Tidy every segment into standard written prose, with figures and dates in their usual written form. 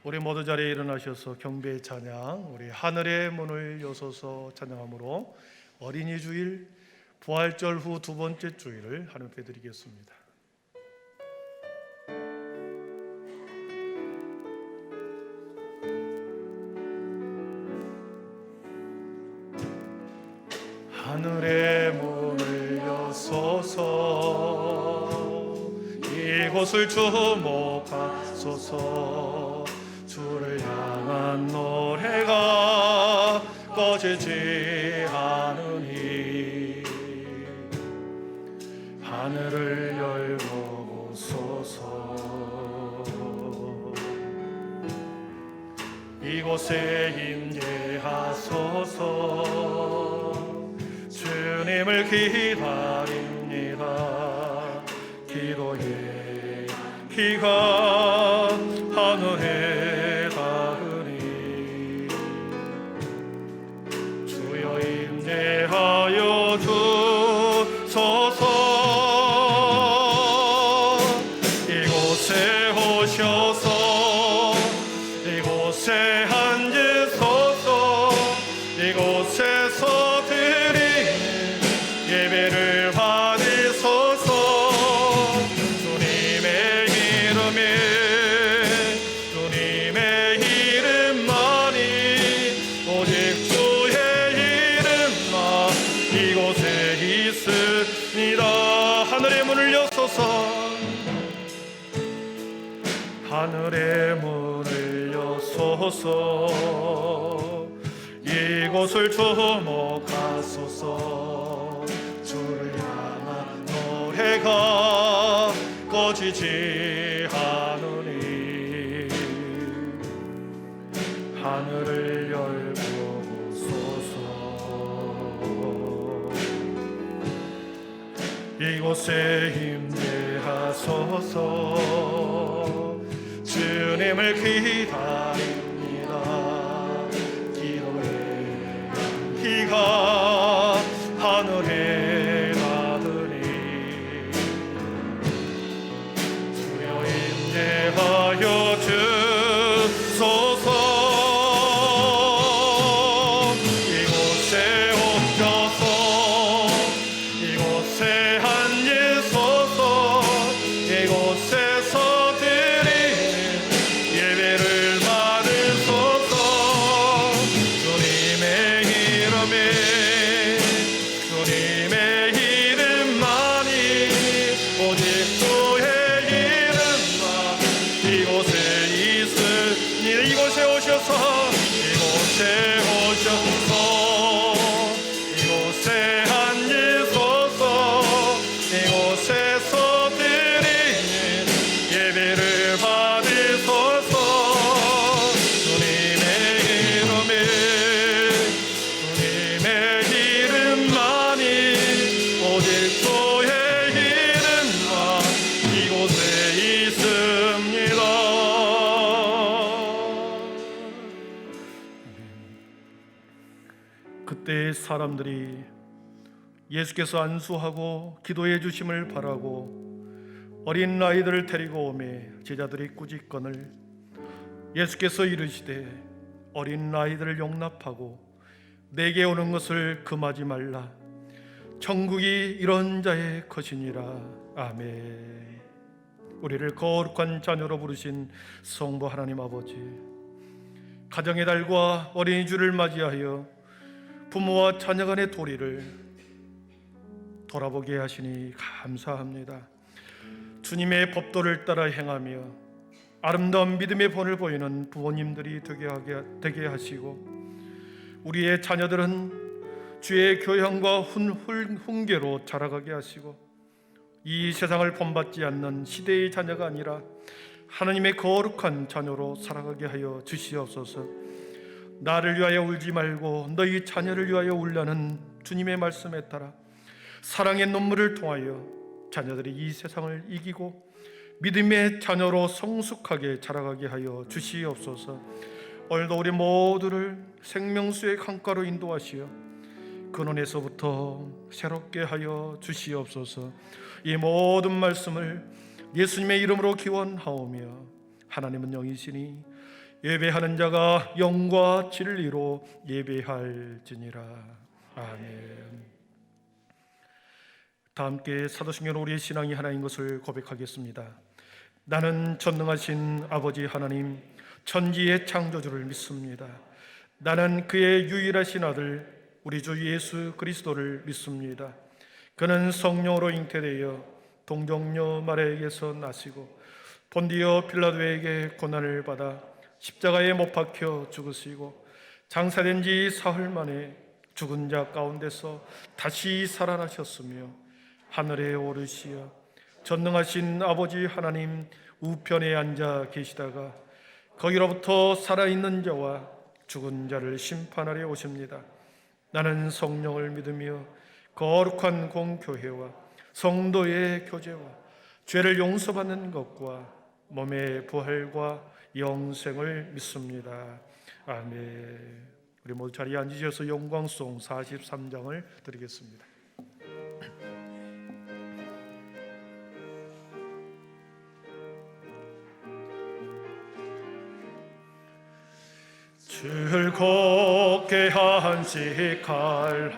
우리 모두 자리에 일어나셔서 경배의 찬양, 우리 하늘의 문을 여소서 찬양함으로 어린이 주일 부활절 후 두 번째 주일을 하나님 앞에 드리겠습니다. 하늘의 문을 여소서 이곳을 주목하소서 주를 향한 노래가 꺼지지 않으니 하늘을 열고 오소서 이곳에 임재하소서 주님을 기다립니다. 기도의 기가 하늘에 닿으니 주여 임재하여 주소서 이곳에 오셔서 이곳에 앉으소서 이곳에서 예배를 받으소서 주님의 이름만이 오직 주의 이름만 이곳에 있습니다. 하늘의 문을 여소서 하늘의 문을 여소서 이곳을 주목하소서 주를 향한 노래가 꺼지지 않으니 하늘을 열고 오소서 이곳에 임재하소서 주님을 기다립니다. 기도의 기가 하늘에 닿으니 주여 임재하여 주소서 이곳에 오셔서 이곳에 앉으소서 이곳에서 예배를 받으소서 주님의 이름만이 오직 주의 이름만 이곳에 있으니 이곳에 오셔서 이곳에 앉으소서 이곳에서 드리는 예배를 받으소서 주님의 이름만이 오직 주의 이름만 이곳에 있습니다. 그때 사람들이 예수께서 안수하고 기도해 주심을 바라고 어린 아이들을 데리고 오매 제자들이 꾸짖거늘 예수께서 이르시되 어린 아이들을 용납하고 내게 오는 것을 금하지 말라 천국이 이런 자의 것이니라. 아멘. 우리를 거룩한 자녀로 부르신 성부 하나님 아버지, 가정의 달과 어린이 주를 맞이하여 부모와 자녀 간의 도리를 돌아보게 하시니 감사합니다. 주님의 법도를 따라 행하며 아름다운 믿음의 본을 보이는 부모님들이 되게 하시고 우리의 자녀들은 주의 교양과 훈계로 자라가게 하시고 이 세상을 본받지 않는 시대의 자녀가 아니라 하나님의 거룩한 자녀로 살아가게 하여 주시옵소서. 나를 위하여 울지 말고 너희 자녀를 위하여 울라는 주님의 말씀에 따라 사랑의 눈물을 통하여 자녀들이 이 세상을 이기고 믿음의 자녀로 성숙하게 자라가게 하여 주시옵소서. 오늘도 우리 모두를 생명수의 강가로 인도하시어 근원에서부터 새롭게 하여 주시옵소서. 이 모든 말씀을 예수님의 이름으로 기원하오며 하나님은 영이시니 예배하는 자가 영과 진리로 예배할지니라. 아멘. 다 함께 사도신경 우리의 신앙이 하나인 것을 고백하겠습니다. 나는 전능하신 아버지 하나님, 천지의 창조주를 믿습니다. 나는 그의 유일하신 아들 우리 주 예수 그리스도를 믿습니다. 그는 성령으로 잉태되어 동정녀 마리아에게서 나시고 본디오 빌라도에게 고난을 받아 십자가에 못 박혀 죽으시고 장사된 지 사흘 만에 죽은 자 가운데서 다시 살아나셨으며 하늘에 오르시어 전능하신 아버지 하나님 우편에 앉아 계시다가 거기로부터 살아있는 자와 죽은 자를 심판하려 오십니다. 나는 성령을 믿으며 거룩한 공교회와 성도의 교제와 죄를 용서받는 것과 몸의 부활과 영생을 믿습니다. 아멘. 우리 모두 자리에 앉으셔서 영광송 43장을 드리겠습니다. 즐겁게 한식할라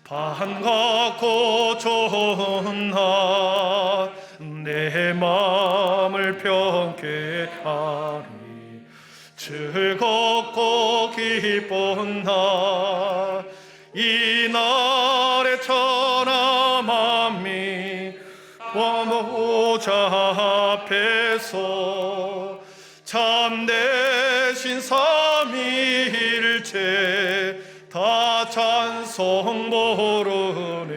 반갑고 좋은 날 내 마음을 평케 하리 즐겁고 기쁜 날 이 날에 천하 만민 보좌 앞에서 참되신 삼위일체 다 찬송 부르네.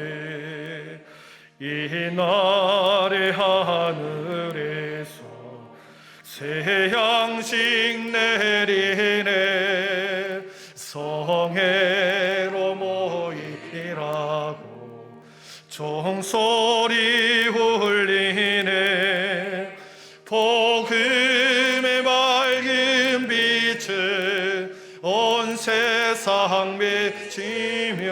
이 날의 하늘에서 새 양식 내리네. 성회로 모이라고 종소리 울리네. 복음의 맑은 빛을 온 세상 비치며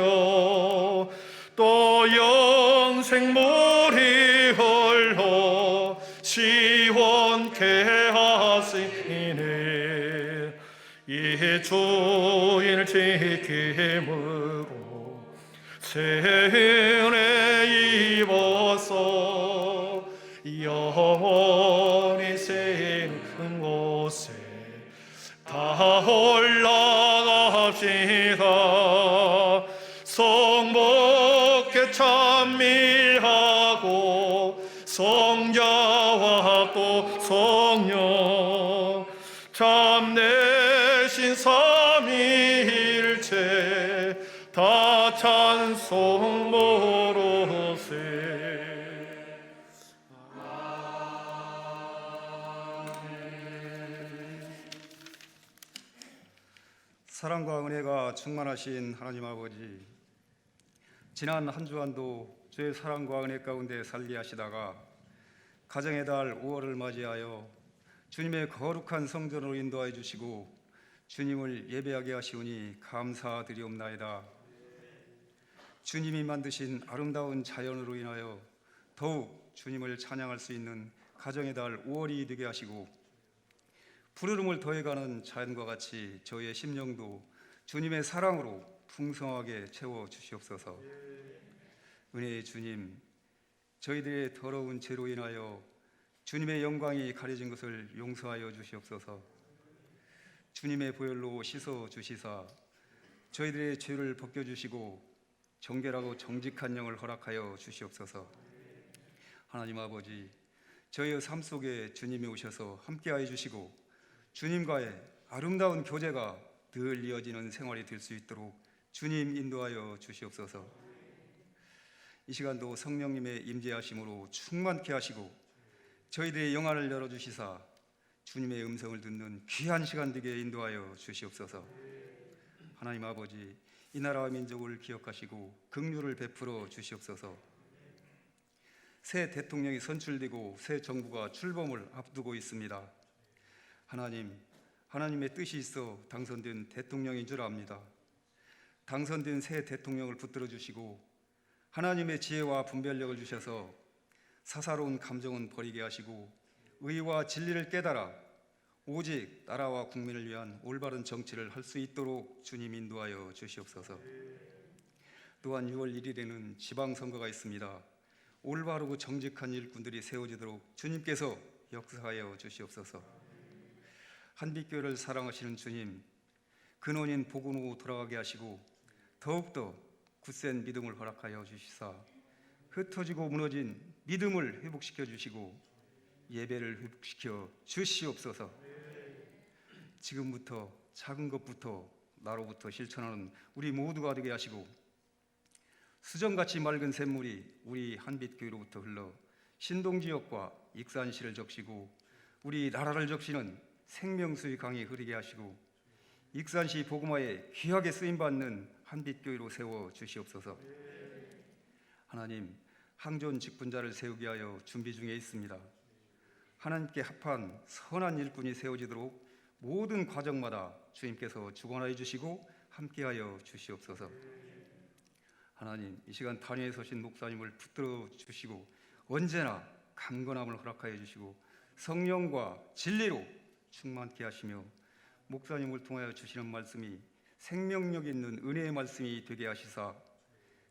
또 영생물이 흘러 시원케 하시네. 이 주일 지킴으로 새 은혜 입어서 영원히 새는 곳에 다 올라갑시다. 성복에 찬미하고 성자와 또 성령 참되신 삼위일체 다 찬송 부르세. 사랑과 은혜가 충만하신 하나님 아버지, 지난 한 주간도 주의 사랑과 은혜 가운데 살게 하시다가 가정의 달 5월을 맞이하여 주님의 거룩한 성전으로 인도하여 주시고 주님을 예배하게 하시오니 감사드리옵나이다. 주님이 만드신 아름다운 자연으로 인하여 더욱 주님을 찬양할 수 있는 가정의 달 5월이 되게 하시고 푸르름을 더해가는 자연과 같이 저희의 심령도 주님의 사랑으로 풍성하게 채워 주시옵소서. 은혜의 주님, 저희들의 더러운 죄로 인하여 주님의 영광이 가려진 것을 용서하여 주시옵소서. 주님의 보혈로 씻어 주시사 저희들의 죄를 벗겨주시고 정결하고 정직한 영을 허락하여 주시옵소서. 하나님 아버지, 저희의 삶 속에 주님이 오셔서 함께하여 주시고 주님과의 아름다운 교제가 늘 이어지는 생활이 될 수 있도록 주님 인도하여 주시옵소서. 이 시간도 성령님의 임재하심으로 충만케 하시고 저희들의 영안을 열어주시사 주님의 음성을 듣는 귀한 시간 되게 인도하여 주시옵소서. 하나님 아버지, 이 나라와 민족을 기억하시고 긍휼을 베풀어 주시옵소서. 새 대통령이 선출되고 새 정부가 출범을 앞두고 있습니다. 하나님의 뜻이 있어 당선된 대통령인 줄 압니다. 당선된 새 대통령을 붙들어 주시고 하나님의 지혜와 분별력을 주셔서 사사로운 감정은 버리게 하시고 의와 진리를 깨달아 오직 나라와 국민을 위한 올바른 정치를 할 수 있도록 주님 인도하여 주시옵소서. 또한 6월 1일에는 지방선거가 있습니다. 올바르고 정직한 일꾼들이 세워지도록 주님께서 역사하여 주시옵소서. 한빛교회를 사랑하시는 주님, 근원인 복음으로 돌아가게 하시고 더욱더 굳센 믿음을 허락하여 주시사 흩어지고 무너진 믿음을 회복시켜 주시고 예배를 회복시켜 주시옵소서. 지금부터 작은 것부터 나로부터 실천하는 우리 모두가 되게 하시고 수정같이 맑은 샘물이 우리 한빛교회로부터 흘러 신동지역과 익산시를 적시고 우리 나라를 적시는 생명수의 강이 흐르게 하시고 익산시 복음화에 귀하게 쓰임받는 한빛교회로 세워 주시옵소서. 하나님, 항존 직분자를 세우게 하여 준비 중에 있습니다. 하나님께 합한 선한 일꾼이 세워지도록 모든 과정마다 주님께서 주관하여 주시고 함께하여 주시옵소서. 하나님, 이 시간 단위에 서신 목사님을 붙들어 주시고 언제나 강건함을 허락하여 주시고 성령과 진리로 충만케 하시며 목사님을 통하여 주시는 말씀이 생명력 있는 은혜의 말씀이 되게 하시사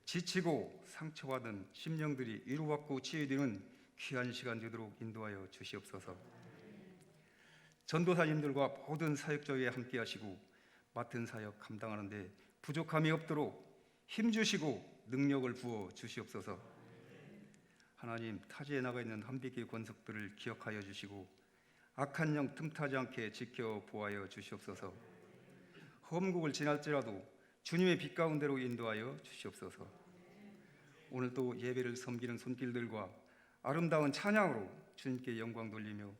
지치고 상처받은 심령들이 위로받고 치유되는 귀한 시간 되도록 인도하여 주시옵소서. 전도사님들과 모든 사역자에 함께 하시고 맡은 사역 감당하는 데 부족함이 없도록 힘주시고 능력을 부어 주시옵소서. 하나님, 타지에 나가 있는 한빛교회 권속들을 기억하여 주시고 악한 영 틈타지 않게 지켜보아여 주시옵소서. 험국을 지날지라도 주님의 빛 가운데로 인도하여 주시옵소서. 오늘도 예배를 섬기는 손길들과 아름다운 찬양으로 주님께 영광 돌리며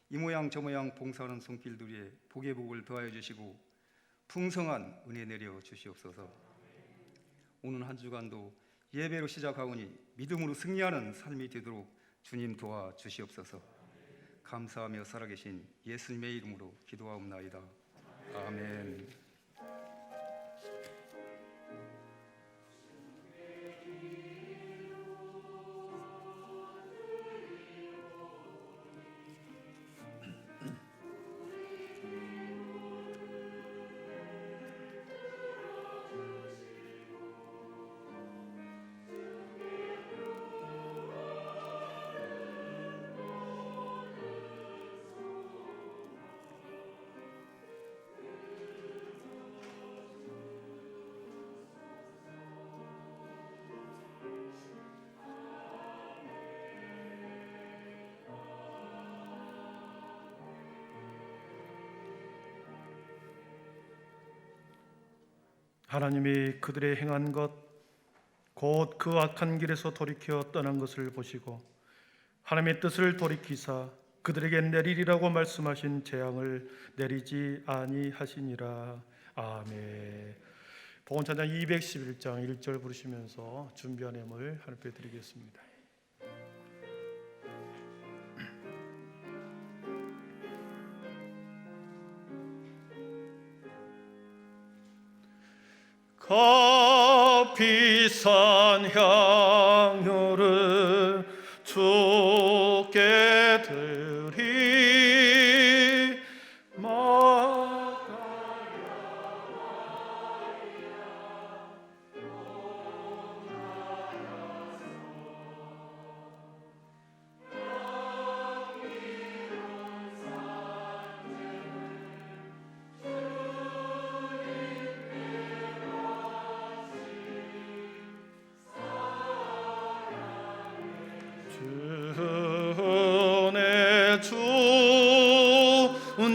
이 모양 저 모양 봉사하는 손길들에 복의 복을 더하여 주시고 풍성한 은혜 내려 주시옵소서. 오늘 한 주간도 예배로 시작하오니 믿음으로 승리하는 삶이 되도록 주님 도와 주시옵소서. 감사하며 살아계신 예수님의 이름으로 기도하옵나이다. 아멘. 하나님이 그들의 행한 것 곧 그 악한 길에서 돌이켜 떠난 것을 보시고 하나님의 뜻을 돌이키사 그들에게 내리리라고 말씀하신 재앙을 내리지 아니하시니라. 아멘. 복음찬양 211장 1절 부르시면서 준비한 예물 하나님께 드리겠습니다. 비싼 향료를 주께 드리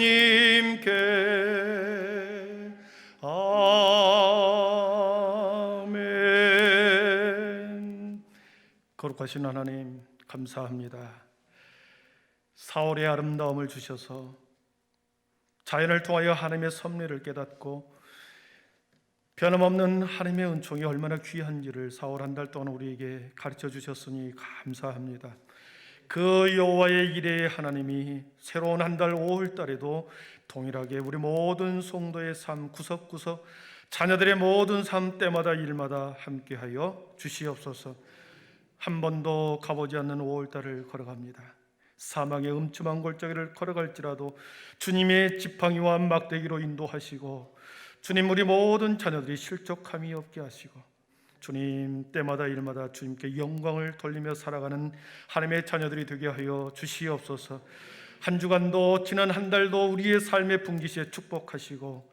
주님께 아멘. 거룩하신 하나님, 감사합니다. 사월의 아름다움을 주셔서 자연을 통하여 하나님의 섭리를 깨닫고 변함없는 하나님의 은총이 얼마나 귀한지를 4월 한 달 동안 우리에게 가르쳐 주셨으니 감사합니다. 그 여호와의 이레의 하나님이 새로운 한 달 5월 달에도 동일하게 우리 모든 성도의 삶 구석구석 자녀들의 모든 삶 때마다 일마다 함께하여 주시옵소서. 한 번도 가보지 않는 5월 달을 걸어갑니다. 사망의 음침한 골짜기를 걸어갈지라도 주님의 지팡이와 막대기로 인도하시고, 주님 우리 모든 자녀들이 실족함이 없게 하시고, 주님 때마다 일마다 주님께 영광을 돌리며 살아가는 하나님의 자녀들이 되게 하여 주시옵소서. 한 주간도 지난 한 달도 우리의 삶의 분기시에 축복하시고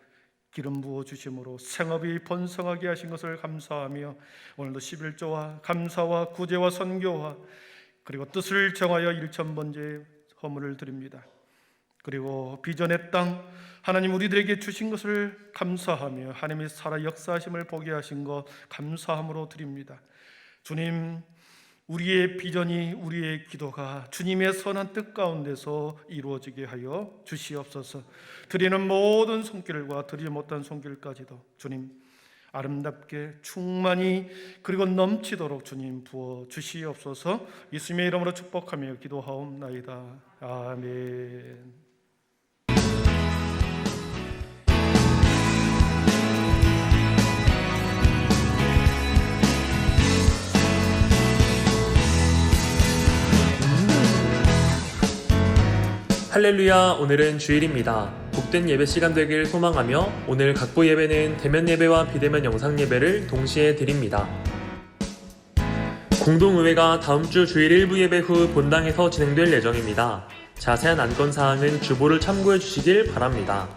기름 부어 주심으로 생업이 번성하게 하신 것을 감사하며, 오늘도 11조와 감사와 구제와 선교와 그리고 뜻을 정하여 1,000번째 허물을 드립니다. 그리고 비전의 땅 하나님 우리들에게 주신 것을 감사하며 하나님의 살아 역사하심을 보게 하신 것 감사함으로 드립니다. 주님, 우리의 비전이, 우리의 기도가 주님의 선한 뜻 가운데서 이루어지게 하여 주시옵소서. 드리는 모든 손길과 드리지 못한 손길까지도 주님 아름답게 충만히 그리고 넘치도록 주님 부어 주시옵소서. 예수님의 이름으로 축복하며 기도하옵나이다. 아멘. 할렐루야. 오늘은 주일입니다. 복된 예배 시간 되길 소망하며 오늘 각부 예배는 대면 예배와 비대면 영상 예배를 동시에 드립니다. 공동의회가 다음 주 주일 1부 예배 후 본당에서 진행될 예정입니다. 자세한 안건 사항은 주보를 참고해 주시길 바랍니다.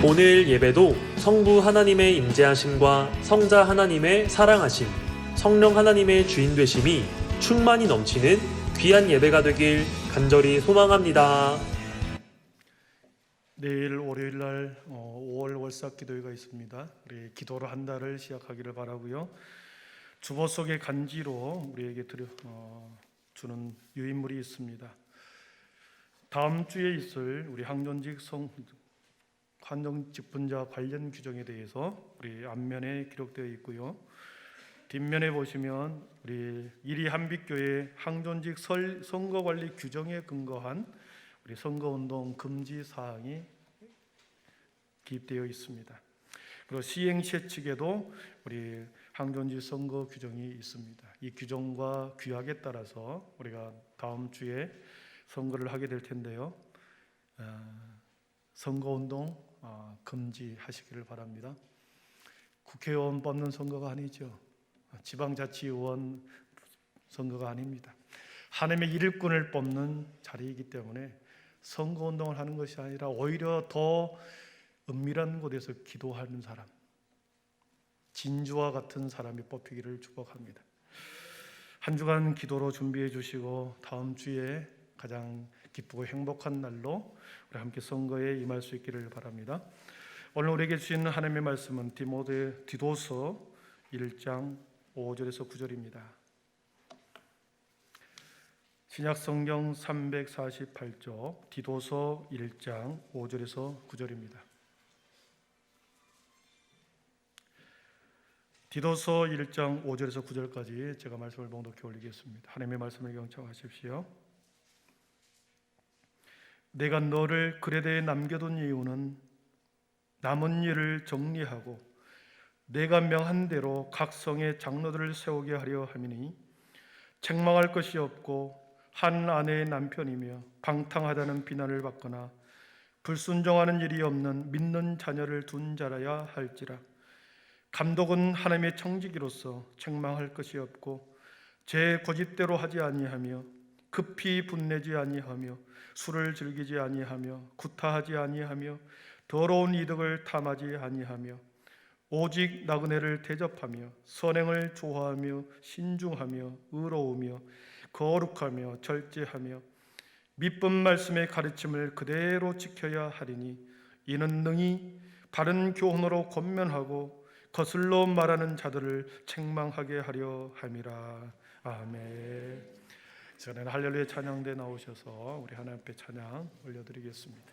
오늘 예배도 성부 하나님의 임재하심과 성자 하나님의 사랑하심, 성령 하나님의 주인 되심이 충만히 넘치는 귀한 예배가 되길 간절히 소망합니다. 내일 월요일 날 5월 월삭 기도회가 있습니다. 우리 기도로 한 달을 시작하기를 바라고요. 주보 속의 간지로 우리에게 주는 유인물이 있습니다. 다음 주에 있을 우리 항존직 환정직분자 관련 규정에 대해서 우리 앞면에 기록되어 있고요. 뒷면에 보시면 우리 이리 한빛교회 항존직 선거관리 규정에 근거한 우리 선거운동 금지 사항이 기입되어 있습니다. 그리고 시행체 측에도 우리 항존직 선거 규정이 있습니다. 이 규정과 규약에 따라서 우리가 다음 주에 선거를 하게 될 텐데요. 선거운동 금지하시기를 바랍니다. 국회의원 뽑는 선거가 아니죠. 지방자치의원 선거가 아닙니다. 하나님의 일꾼을 뽑는 자리이기 때문에 선거운동을 하는 것이 아니라 오히려 더 은밀한 곳에서 기도하는 사람, 진주와 같은 사람이 뽑히기를 축복합니다. 한 주간 기도로 준비해 주시고 다음 주에 가장 기쁘고 행복한 날로 우리 함께 선거에 임할 수 있기를 바랍니다. 오늘 우리에게 주신 하나님의 말씀은 디도서 1장 5절에서 9절입니다. 신약성경 348쪽 디도서 1장 5절에서 9절입니다. 디도서 1장 5절에서 9절까지 제가 말씀을 봉독해 올리겠습니다. 하나님의 말씀을 경청하십시오. 내가 너를 그레데에 남겨둔 이유는 남은 일을 정리하고 내가 명한 대로 각 성의 장로들을 세우게 하려 함이니, 책망할 것이 없고 한 아내의 남편이며 방탕하다는 비난을 받거나 불순종하는 일이 없는 믿는 자녀를 둔 자라야 할지라. 감독은 하나님의 청지기로서 책망할 것이 없고 제 고집대로 하지 아니하며 급히 분내지 아니하며 술을 즐기지 아니하며 구타하지 아니하며 더러운 이득을 탐하지 아니하며 오직 나그네를 대접하며 선행을 좋아하며 신중하며 의로우며 거룩하며 절제하며 믿음 말씀의 가르침을 그대로 지켜야 하리니, 이는 능히 바른 교훈으로 권면하고 거슬러 말하는 자들을 책망하게 하려 함이라. 아멘. 저는 할렐루야 찬양대 나오셔서 우리 하나님 앞에 찬양 올려드리겠습니다.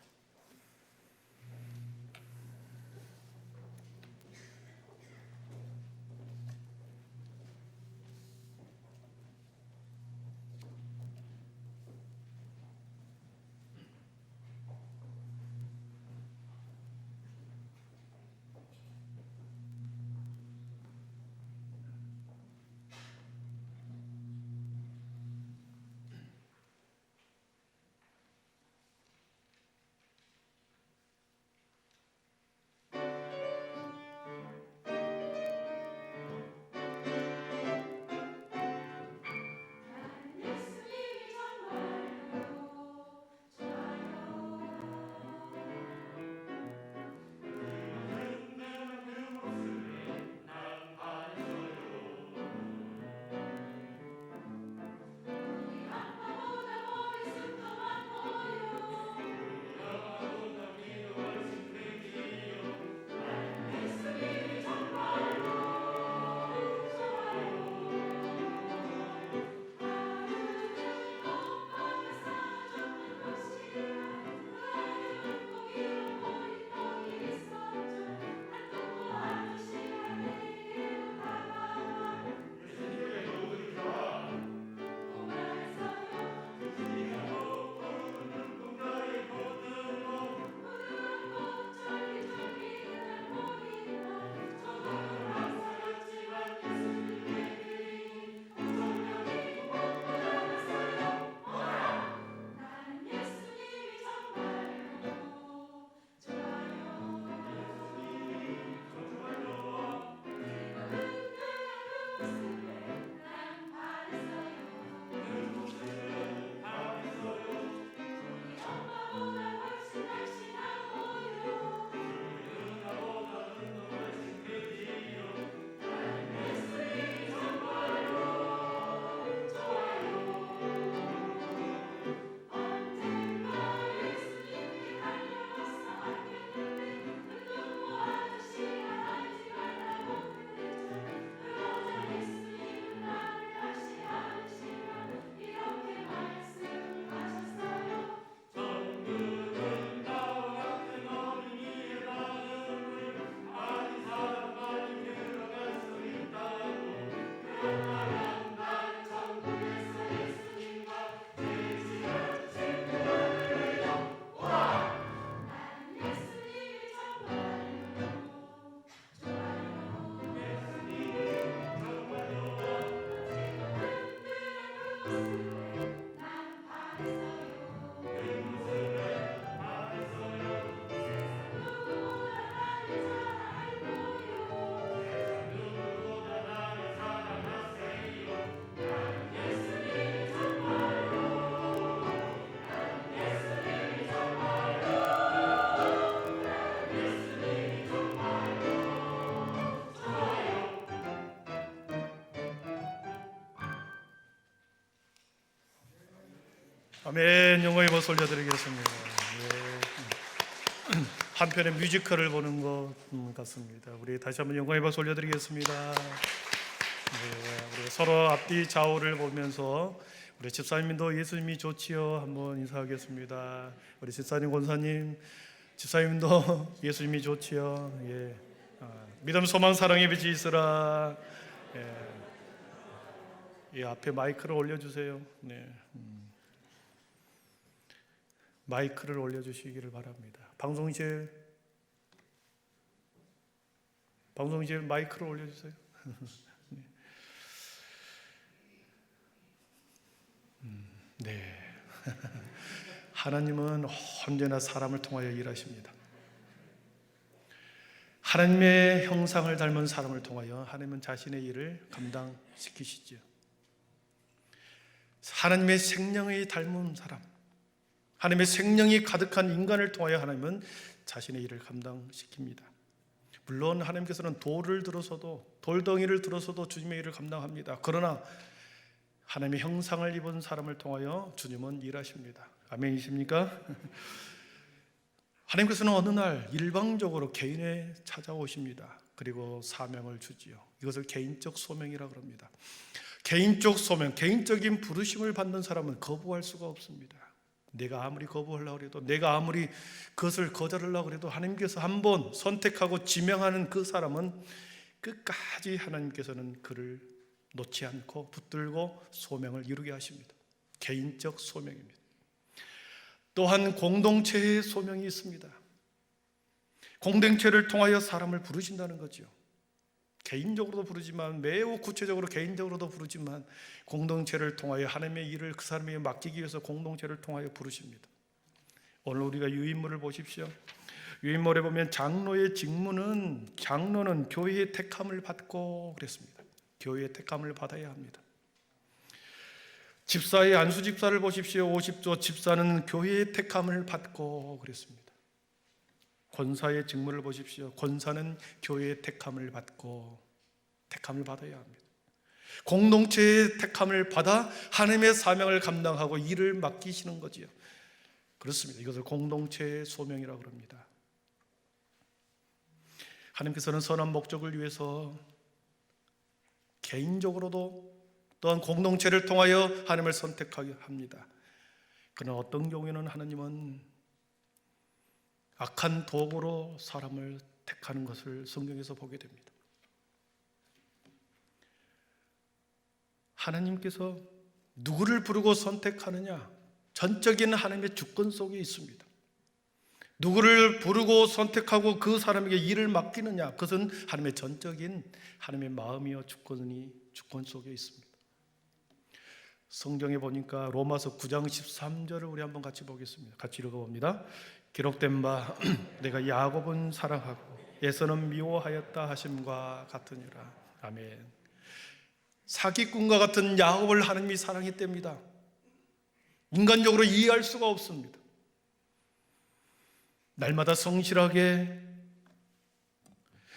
아멘. 영광의 박수 올려드리겠습니다. 예. 한편의 뮤지컬을 보는 것 같습니다. 우리 다시 한번 영광의 박수 올려드리겠습니다. 네, 우리 서로 앞뒤 좌우를 보면서 우리 집사님도 예수님이 좋지요 한번 인사하겠습니다. 우리 집사님, 권사님, 집사님도 예수님이 좋지요. 예. 믿음, 소망, 사랑의 빛이 있으라. 예. 이 앞에 마이크를 올려주세요. 네. 마이크를 올려주시기를 바랍니다. 방송실 마이크를 올려주세요. 네. 하나님은 언제나 사람을 통하여 일하십니다. 하나님의 형상을 닮은 사람을 통하여 하나님은 자신의 일을 감당시키시죠. 하나님의 생명이 닮은 사람, 하나님의 생명이 가득한 인간을 통하여 하나님은 자신의 일을 감당시킵니다. 물론 하나님께서는 돌덩이를 들어서도 주님의 일을 감당합니다. 그러나 하나님의 형상을 입은 사람을 통하여 주님은 일하십니다. 아멘이십니까? 하나님께서는 어느 날 일방적으로 개인에 찾아오십니다. 그리고 사명을 주지요. 이것을 개인적 소명이라고 합니다. 개인적 소명, 개인적인 부르심을 받는 사람은 거부할 수가 없습니다. 내가 아무리 거부하려고 해도, 내가 아무리 그것을 거절하려고 해도 하나님께서 한번 선택하고 지명하는 그 사람은 끝까지 하나님께서는 그를 놓지 않고 붙들고 소명을 이루게 하십니다. 개인적 소명입니다. 또한 공동체의 소명이 있습니다. 공동체를 통하여 사람을 부르신다는 거죠. 개인적으로도 부르지만, 매우 구체적으로 개인적으로도 부르지만, 공동체를 통하여 하나님의 일을 그 사람에게 맡기기 위해서 공동체를 통하여 부르십니다. 오늘 우리가 유인물을 보십시오. 유인물에 보면 장로의 직무는, 장로는 교회의 택함을 받고 그랬습니다. 교회의 택함을 받아야 합니다. 집사의 안수집사를 보십시오. 50조 집사는 교회의 택함을 받고 그랬습니다. 권사의 직무를 보십시오. 권사는 교회의 택함을 받고 택함을 받아야 합니다. 공동체의 택함을 받아 하나님의 사명을 감당하고 일을 맡기시는 거지요. 그렇습니다. 이것을 공동체의 소명이라고 합니다. 하나님께서는 선한 목적을 위해서 개인적으로도 또한 공동체를 통하여 하나님을 선택하게 합니다. 그러나 어떤 경우에는 하나님은 악한 도구로 사람을 택하는 것을 성경에서 보게 됩니다. 하나님께서 누구를 부르고 선택하느냐, 전적인 하나님의 주권 속에 있습니다. 누구를 부르고 선택하고 그 사람에게 일을 맡기느냐, 그것은 하나님의 전적인 하나님의 마음이요 주권 속에 있습니다. 성경에 보니까 로마서 9장 13절을 우리 한번 같이 보겠습니다. 같이 읽어봅니다. 기록된 바 내가 야곱은 사랑하고 에서는 미워하였다 하심과 같으니라. 아멘. 사기꾼과 같은 야곱을 하나님이 사랑했답니다. 인간적으로 이해할 수가 없습니다. 날마다 성실하게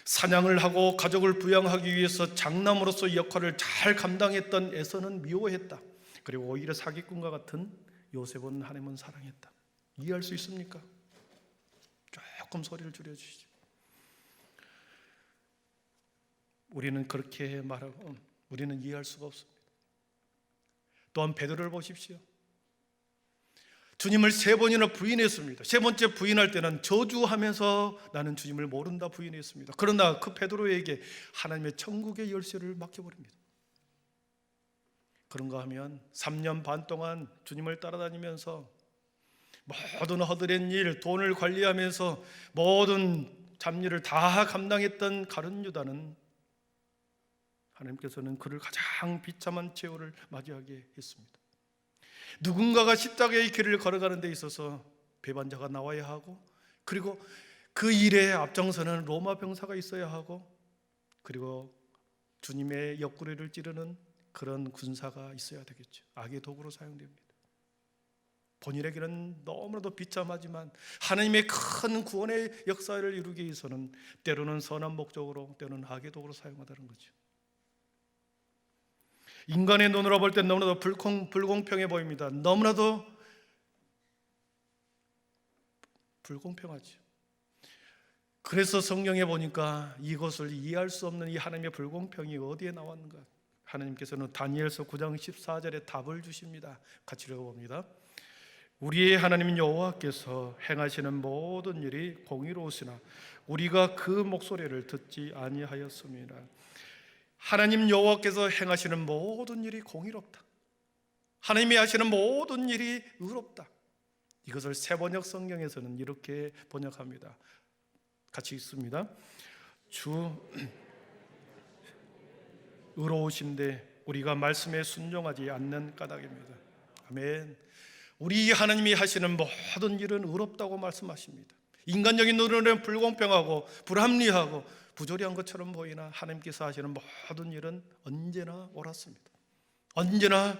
사냥을 하고 가족을 부양하기 위해서 장남으로서 역할을 잘 감당했던 에서는 미워했다. 그리고 오히려 사기꾼과 같은 요셉은 하나님은 사랑했다. 이해할 수 있습니까? 조금 소리를 줄여주시죠. 우리는 그렇게 말하고 우리는 이해할 수가 없습니다. 또한 베드로를 보십시오. 주님을 3번이나 부인했습니다. 3번째 부인할 때는 저주하면서 나는 주님을 모른다 부인했습니다. 그러나 그 베드로에게 하나님의 천국의 열쇠를 맡겨버립니다. 그런가 하면 3년 반 동안 주님을 따라다니면서 모든 허드렛 일, 돈을 관리하면서 모든 잡일을 다 감당했던 가룟 유다는 하나님께서는 그를 가장 비참한 최후를 맞이하게 했습니다. 누군가가 십자가의 길을 걸어가는 데 있어서 배반자가 나와야 하고, 그리고 그 일에 앞장서는 로마 병사가 있어야 하고, 그리고 주님의 옆구리를 찌르는 그런 군사가 있어야 되겠죠. 악의 도구로 사용됩니다. 본인에게는 너무나도 비참하지만 하나님의 큰 구원의 역사를 이루기 위해서는 때로는 선한 목적으로, 때로는 악의 도구로 사용하다는 거죠. 인간의 눈으로 볼 때 너무나도 불공평해 보입니다. 너무나도 불공평하죠. 그래서 성경에 보니까 이것을 이해할 수 없는 이 하나님의 불공평이 어디에 나왔는가? 하나님께서는 다니엘서 9장 14절에 답을 주십니다. 같이 읽어봅니다. 우리의 하나님 여호와께서 행하시는 모든 일이 공의로우시나 우리가 그 목소리를 듣지 아니하였습니다. 하나님 여호와께서 행하시는 모든 일이 공의롭다. 하나님이 하시는 모든 일이 의롭다. 이것을 새번역 성경에서는 이렇게 번역합니다. 같이 읽습니다. 주 의로우신데 우리가 말씀에 순종하지 않는 까닭입니다. 아멘. 우리 하나님이 하시는 모든 일은 의롭다고 말씀하십니다. 인간적인 눈으로는 불공평하고 불합리하고 부조리한 것처럼 보이나 하나님께서 하시는 모든 일은 언제나 옳았습니다. 언제나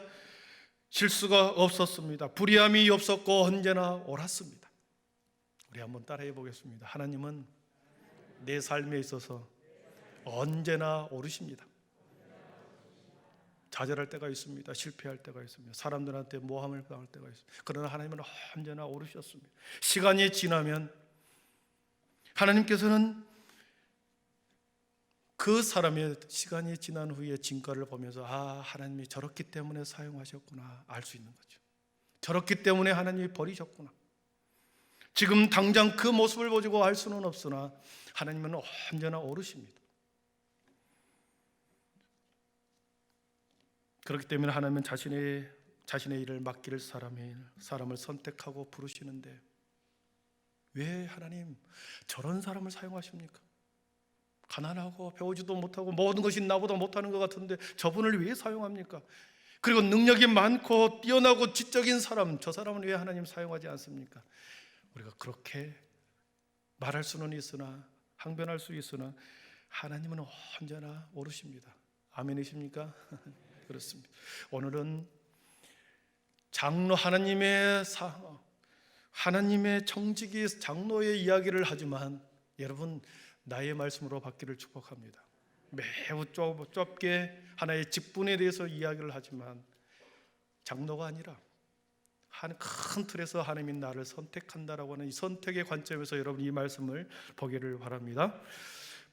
실수가 없었습니다. 불의함이 없었고 언제나 옳았습니다. 우리 한번 따라해 보겠습니다. 하나님은 내 삶에 있어서 언제나 옳으십니다. 좌절할 때가 있습니다. 실패할 때가 있습니다. 사람들한테 모함을 당할 때가 있습니다. 그러나 하나님은 언제나 옳으셨습니다. 시간이 지나면 하나님께서는 그 사람의 시간이 지난 후에 진가를 보면서 하나님이 저렇기 때문에 사용하셨구나 알 수 있는 거죠. 저렇기 때문에 하나님이 버리셨구나. 지금 당장 그 모습을 보고 알 수는 없으나 하나님은 언제나 옳으십니다. 그렇기 때문에 하나님은 자신의 일을 맡길 사람을 선택하고 부르시는데 왜 하나님 저런 사람을 사용하십니까? 가난하고 배우지도 못하고 모든 것이 나보다 못하는 것 같은데 저분을 왜 사용합니까? 그리고 능력이 많고 뛰어나고 지적인 사람, 저 사람은 왜 하나님 사용하지 않습니까? 우리가 그렇게 말할 수는 있으나 항변할 수 있으나 하나님은 언제나 옳으십니다. 아멘이십니까? 그렇습니다. 오늘은 장로 하나님의 청지기 장로의 이야기를 하지만 여러분 나의 말씀으로 받기를 축복합니다. 매우 좁게 하나의 직분에 대해서 이야기를 하지만 장로가 아니라 한 큰 틀에서 하나님이 나를 선택한다라고 하는 이 선택의 관점에서 여러분 이 말씀을 보기를 바랍니다.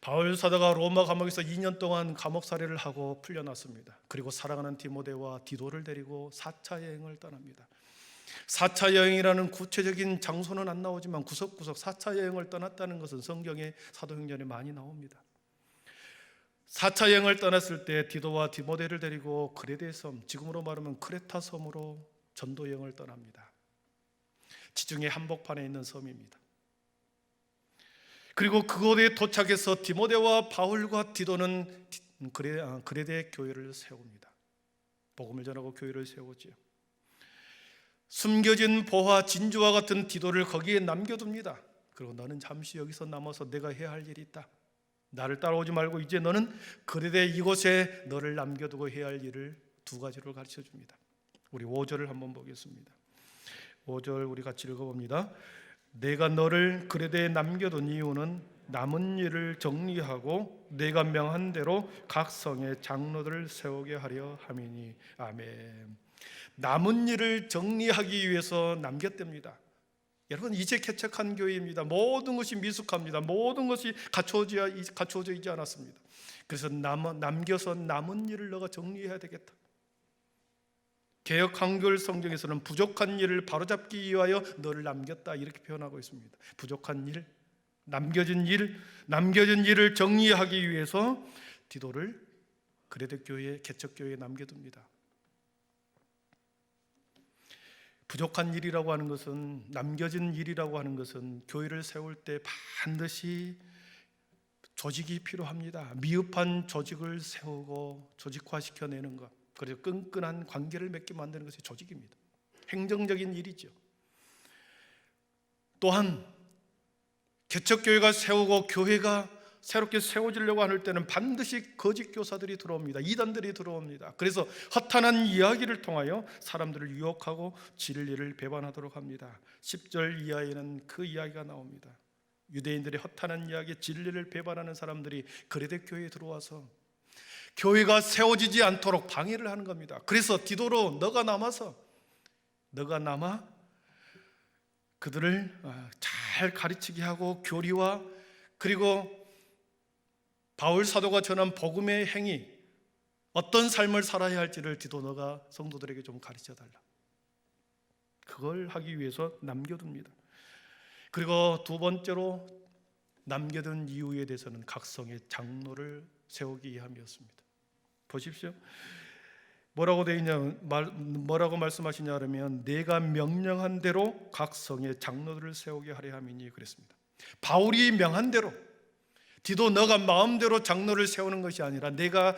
바울 사도가 로마 감옥에서 2년 동안 감옥 살이를 하고 풀려났습니다. 그리고 사랑하는 디모데와 디도를 데리고 4차 여행을 떠납니다. 4차 여행이라는 구체적인 장소는 안 나오지만 구석구석 4차 여행을 떠났다는 것은 성경의 사도행전에 많이 나옵니다. 4차 여행을 떠났을 때 디도와 디모데를 데리고 그레데 섬, 지금으로 말하면 크레타 섬으로 전도 여행을 떠납니다. 지중해 한복판에 있는 섬입니다. 그리고 그곳에 도착해서 디모데와 바울과 디도는 그레데 교회를 세웁니다. 복음을 전하고 교회를 세우지요. 숨겨진 보화 진주와 같은 디도를 거기에 남겨둡니다. 그리고 너는 잠시 여기서 남아서 내가 해야 할 일이 있다. 나를 따라오지 말고 이제 너는 그레데 이곳에 너를 남겨두고 해야 할 일을 두 가지를 가르쳐 줍니다. 우리 5절을 한번 보겠습니다. 5절 우리 같이 읽어봅니다. 내가 너를 그레데에 남겨둔 이유는 남은 일을 정리하고 내가 명한 대로 각 성에 장로들을 세우게 하려 함이니. 아멘. 남은 일을 정리하기 위해서 남겼답니다. 여러분 이제 개척한 교회입니다. 모든 것이 미숙합니다. 모든 것이 갖춰져 있지 않았습니다. 그래서 남겨서 남은 일을 너가 정리해야 되겠다. 개역 한글 성경에서는 부족한 일을 바로잡기 위하여 너를 남겼다 이렇게 표현하고 있습니다. 부족한 일, 남겨진 일을 정리하기 위해서 디도를 그레데 교회, 개척 교회에 남겨둡니다. 부족한 일이라고 하는 것은, 남겨진 일이라고 하는 것은 교회를 세울 때 반드시 조직이 필요합니다. 미흡한 조직을 세우고 조직화시켜내는 것, 그래서 끈끈한 관계를 맺게 만드는 것이 조직입니다. 행정적인 일이죠. 또한 개척교회가 세우고 교회가 새롭게 세워지려고 할 때는 반드시 거짓 교사들이 들어옵니다. 이단들이 들어옵니다. 그래서 허탄한 이야기를 통하여 사람들을 유혹하고 진리를 배반하도록 합니다. 10절 이하에는 그 이야기가 나옵니다. 유대인들의 허탄한 이야기, 진리를 배반하는 사람들이 그레데 교회에 들어와서 교회가 세워지지 않도록 방해를 하는 겁니다. 그래서 디도로 너가 남아 그들을 잘 가르치게 하고 교리와 그리고 바울 사도가 전한 복음의 행위, 어떤 삶을 살아야 할지를 디도 너가 성도들에게 좀 가르쳐 달라. 그걸 하기 위해서 남겨둡니다. 그리고 두 번째로 남겨둔 이유에 대해서는 각성의 장로를 세우기 위함이었습니다. 보십시오. 뭐라고 되어 있냐, 뭐라고 말씀하시냐 그러면 내가 명령한 대로 각성의 장로들을 세우게 하려 함이니 그랬습니다. 바울이 명한 대로, 디도 너가 마음대로 장로를 세우는 것이 아니라 내가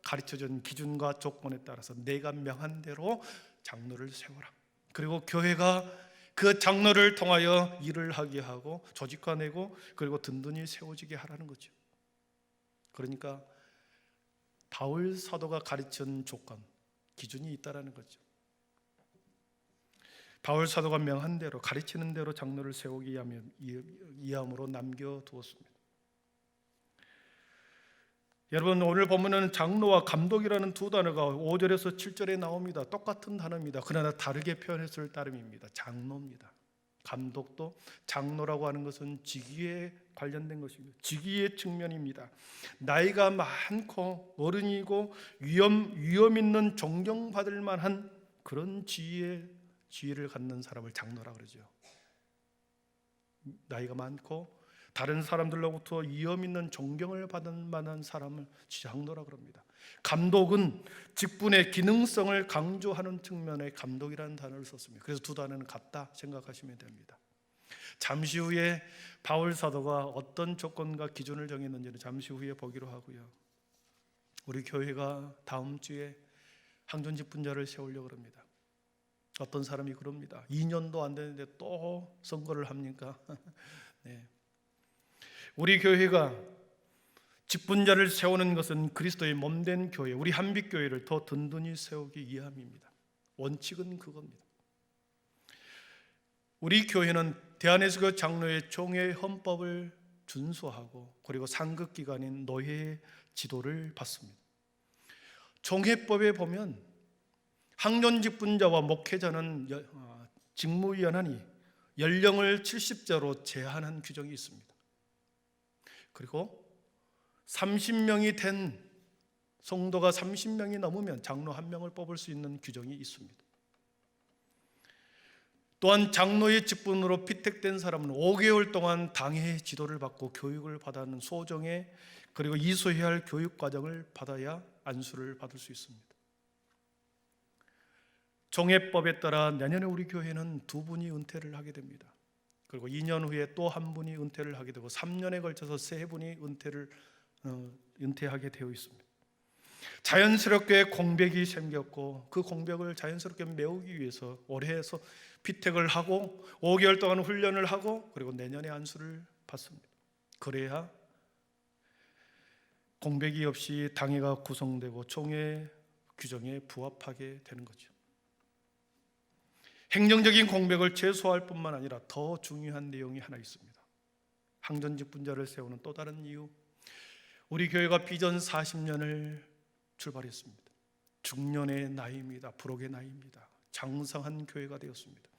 가르쳐준 기준과 조건에 따라서 내가 명한 대로 장로를 세우라. 그리고 교회가 그 장로를 통하여 일을 하게 하고 조직화내고 그리고 든든히 세워지게 하라는 거죠. 그러니까 바울 사도가 가르친 조건, 기준이 있다라는 거죠. 바울 사도가 명한 대로 가르치는 대로 장로를 세우기 위함으로 남겨두었습니다. 여러분, 오늘 보면은 장로와 감독이라는 두 단어가 5절에서 7절에 나옵니다. 똑같은 단어입니다. 그러나 다르게 표현했을 따름입니다. 장로입니다. 감독도 장로라고 하는 것은 직위에 관련된 것입니다. 직위의 측면입니다. 나이가 많고 어른이고 위험 있는 존경받을 만한 그런 지위를 갖는 사람을 장로라고 그러죠. 나이가 많고 다른 사람들로부터 위험 있는 존경을 받을 만한 사람을 장로라고 합니다. 감독은 직분의 기능성을 강조하는 측면의 감독이라는 단어를 썼습니다. 그래서 두 단어는 같다 생각하시면 됩니다. 잠시 후에 바울 사도가 어떤 조건과 기준을 정했는지는 잠시 후에 보기로 하고요. 우리 교회가 다음 주에 항전 직분자를 세우려고 합니다. 어떤 사람이 그럽니다. 2년도 안 되는데 또 선거를 합니까? 네. 우리 교회가 직분자를 세우는 것은 그리스도의 몸된 교회, 우리 한빛교회를 더 든든히 세우기 위함입니다. 원칙은 그겁니다. 우리 교회는 대한예수교 장로의 총회 헌법을 준수하고 그리고 상급기관인 노회의 지도를 받습니다. 총회법에 보면 항전 직분자와 목회자는 직무위원하니 연령을 70자로 제한한 규정이 있습니다. 그리고 30명이 된 성도가 30명이 넘으면 장로 한 명을 뽑을 수 있는 규정이 있습니다. 또한 장로의 직분으로 피택된 사람은 5개월 동안 당회의 지도를 받고 교육을 받아는 소정의 그리고 이수해야 할 교육 과정을 받아야 안수를 받을 수 있습니다. 종회법에 따라 내년에 우리 교회는 2분이 은퇴를 하게 됩니다. 그리고 2년 후에 또 한 분이 은퇴를 하게 되고 3년에 걸쳐서 3분이 은퇴하게 되어 있습니다. 자연스럽게 공백이 생겼고 그 공백을 자연스럽게 메우기 위해서 올해에서 피택을 하고 5개월 동안 훈련을 하고 그리고 내년에 안수를 받습니다. 그래야 공백이 없이 당회가 구성되고 총회 규정에 부합하게 되는 거죠. 행정적인 공백을 최소화할 뿐만 아니라 더 중요한 내용이 하나 있습니다. 항전직분자를 세우는 또 다른 이유, 우리 교회가 비전 40년을 출발했습니다. 중년의 나이입니다. 부록의 나이입니다. 장성한 교회가 되었습니다.